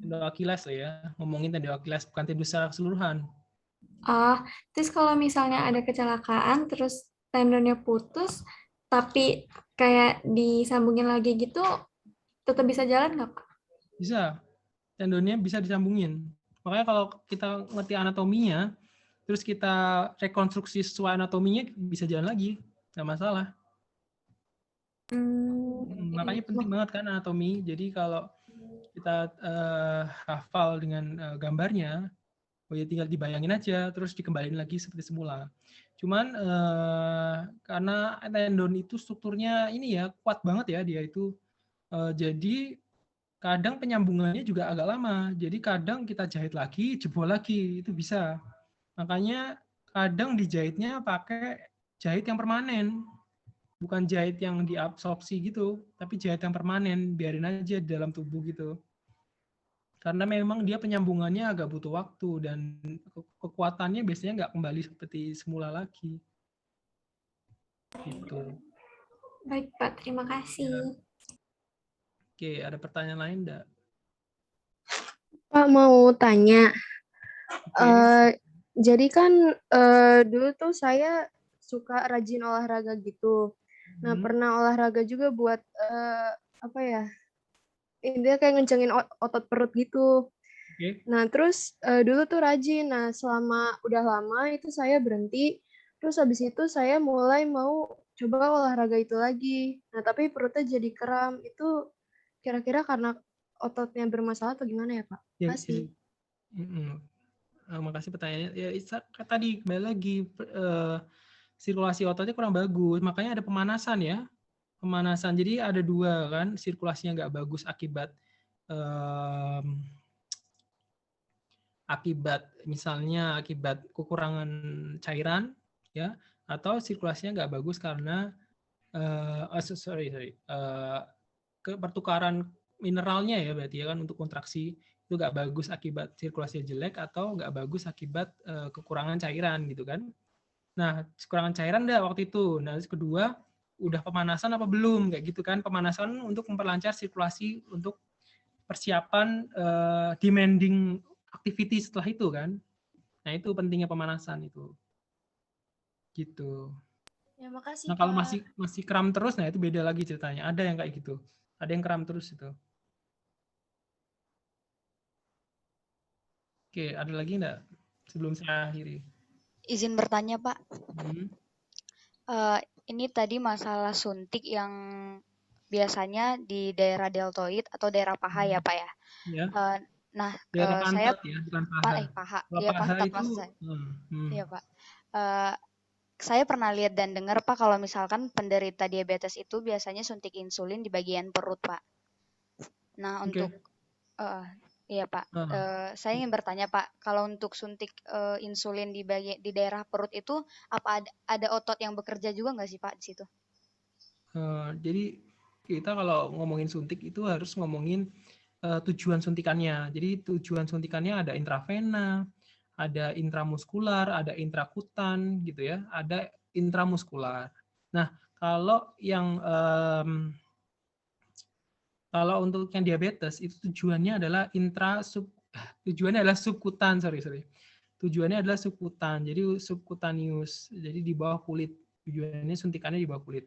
tendon Achilles lah ya, ngomongin tendon Achilles, bukan tendon secara keseluruhan. Terus kalau misalnya ada kecelakaan, terus tendonnya putus, tapi kayak disambungin lagi gitu, tetap bisa jalan nggak, Pak? Bisa, tendonnya bisa disambungin. Makanya kalau kita ngerti anatominya, terus kita rekonstruksi sesuai anatominya, bisa jalan lagi, nggak masalah. Makanya penting banget kan anatomi. Jadi kalau kita hafal dengan gambarnya, ya tinggal dibayangin aja, terus dikembaliin lagi seperti semula. Cuman karena tendon itu strukturnya ini ya kuat banget ya dia itu. Jadi kadang penyambungannya juga agak lama. Jadi kadang kita jahit lagi, jebol lagi, itu bisa. Makanya kadang dijahitnya pakai jahit yang permanen. Bukan jahit yang diabsorpsi gitu, tapi jahit yang permanen, biarin aja di dalam tubuh gitu. Karena memang dia penyambungannya agak butuh waktu dan kekuatannya biasanya nggak kembali seperti semula lagi. Gitu. Baik, Pak. Terima kasih. Ya. Oke, ada pertanyaan lain enggak? Pak mau tanya. Jadi kan dulu tuh saya suka rajin olahraga gitu. Nah, pernah olahraga juga buat dia kayak ngencengin otot perut gitu. Nah, terus dulu tuh rajin. Nah, selama udah lama itu saya berhenti. Terus habis itu saya mulai mau coba olahraga itu lagi. Nah, tapi perutnya jadi kram. Itu kira-kira karena ototnya bermasalah atau gimana ya, Pak? Makasih. Makasih pertanyaannya. Ya, tadi kembali lagi sirkulasi ototnya kurang bagus, makanya ada pemanasan ya. Pemanasan. Jadi ada dua kan, sirkulasinya nggak bagus akibat misalnya akibat kekurangan cairan ya, atau sirkulasinya nggak bagus karena pertukaran mineralnya ya berarti ya kan, untuk kontraksi itu nggak bagus akibat sirkulasinya jelek, atau nggak bagus akibat kekurangan cairan gitu kan. Nah, kekurangan cairan dah waktu itu. Nah, kedua, udah pemanasan apa belum kayak gitu kan. Pemanasan untuk memperlancar sirkulasi untuk persiapan demanding activity setelah itu kan. Nah, itu pentingnya pemanasan itu. Gitu. Ya, makasih, nah, kalau Pak. masih kram terus, nah itu beda lagi ceritanya. Ada yang kayak gitu. Ada yang kram terus itu. Oke, ada lagi enggak sebelum saya akhiri? Izin bertanya, Pak. Ini tadi masalah suntik yang biasanya di daerah deltoid atau daerah paha ya, Pak ya? Ya. Nah, daerah saya pantat ya, bukan paha. paha. Kalau Ya, paha pantat itu, maksud saya. Iya, Pak. Saya pernah lihat dan dengar, Pak, kalau misalkan penderita diabetes itu biasanya suntik insulin di bagian perut, Pak. Nah, untuk iya, Pak. Saya ingin bertanya, Pak, kalau untuk suntik insulin di daerah perut itu, apa ada otot yang bekerja juga nggak sih, Pak, di situ? Jadi kita kalau ngomongin suntik itu harus ngomongin tujuan suntikannya. Jadi tujuan suntikannya ada intravena, ada intramuskular, ada intrakutan gitu ya, ada intramuskular. Nah, kalau untuk yang diabetes itu tujuannya adalah subkutan, Tujuannya adalah subkutan. Jadi subkutanius. Jadi di bawah kulit. Tujuannya suntikannya di bawah kulit.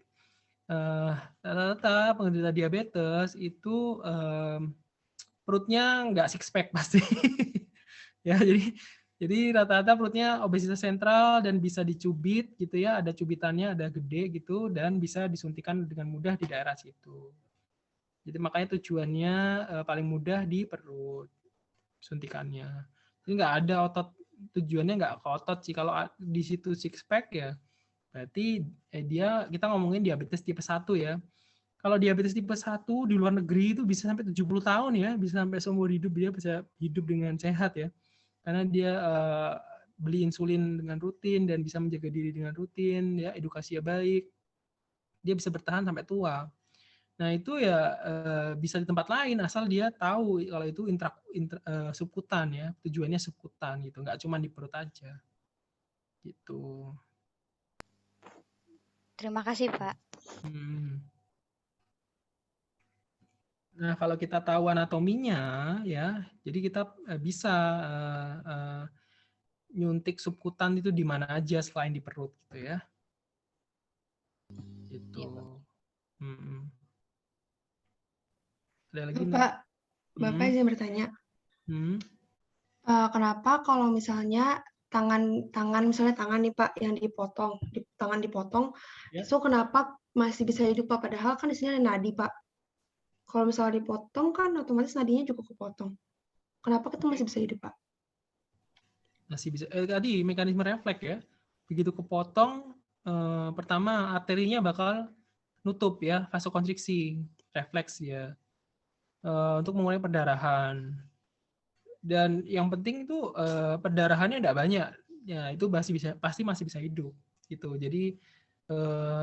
Rata-rata penderita diabetes itu perutnya nggak six pack pasti. Ya, jadi rata-rata perutnya obesitas sentral dan bisa dicubit gitu ya, ada cubitannya, ada gede gitu, dan bisa disuntikan dengan mudah di daerah situ. Jadi makanya tujuannya paling mudah di perut suntikannya. Jadi nggak ada otot, tujuannya nggak ke otot sih. Kalau di situ six pack ya berarti kita ngomongin diabetes tipe 1 ya. Kalau diabetes tipe 1 di luar negeri itu bisa sampai 70 tahun ya, bisa sampai seumur hidup, dia bisa hidup dengan sehat ya. Karena dia beli insulin dengan rutin dan bisa menjaga diri dengan rutin, ya, edukasinya baik. Dia bisa bertahan sampai tua. Nah, itu ya bisa di tempat lain asal dia tahu kalau itu subkutan ya, tujuannya subkutan gitu, nggak cuma di perut aja. Gitu. Terima kasih, Pak. Nah, kalau kita tahu anatominya, ya, jadi kita bisa nyuntik subkutan itu di mana aja selain di perut, gitu ya. Gitu. Ada lagi? Bapak izin bertanya. Kenapa kalau misalnya tangan nih Pak yang dipotong, tangan dipotong, itu kenapa masih bisa hidup Pak? Padahal kan di sini ada nadi Pak. Kalau misalnya dipotong kan otomatis nadinya juga kepotong. Kenapa itu masih bisa hidup Pak? Masih bisa. Tadi mekanisme refleks ya. Begitu kepotong, pertama arterinya bakal nutup ya, vasokonstriksi, refleks ya, untuk memulai perdarahan. Dan yang penting itu perdarahannya tidak banyak, ya itu pasti masih bisa hidup gitu. Jadi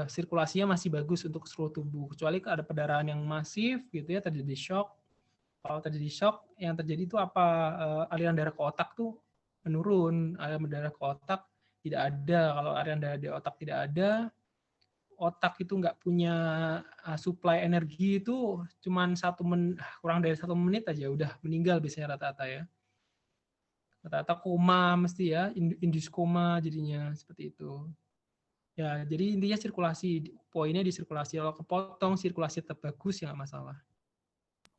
sirkulasinya masih bagus untuk seluruh tubuh, kecuali ada perdarahan yang masif gitu ya, terjadi shock. Kalau terjadi shock, yang terjadi itu apa, aliran darah ke otak tuh menurun, aliran darah ke otak tidak ada. Kalau aliran darah di otak tidak ada, otak itu nggak punya supply energi, itu cuman kurang dari 1 menit aja udah meninggal biasanya rata-rata ya. Rata-rata koma mesti ya, indus koma jadinya seperti itu. Ya, jadi intinya sirkulasi, poinnya di sirkulasi. Kalau kepotong sirkulasi tetap bagus ya nggak masalah.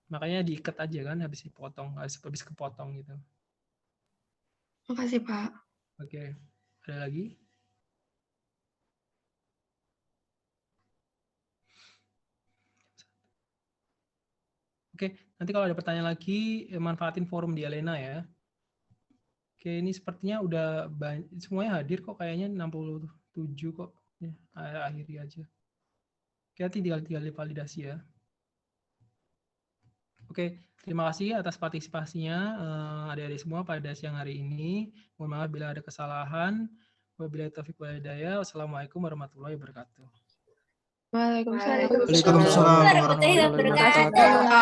Makanya diikat aja kan habis kepotong gitu. Makasih Pak. Oke, ada lagi? Oke, nanti kalau ada pertanyaan lagi, manfaatin forum di Elena ya. Oke, ini sepertinya udah semuanya hadir kok, kayaknya 67 kok. Ya, akhiri aja. Oke, nanti tinggal validasi ya. Oke, terima kasih atas partisipasinya adik-adik semua pada siang hari ini. Mohon maaf bila ada kesalahan. Wabillahi taufiq wal hidayah. Wassalamualaikum warahmatullahi wabarakatuh. Waalaikumsalam. Waalaikumsalam warahmatullahi wabarakatuh.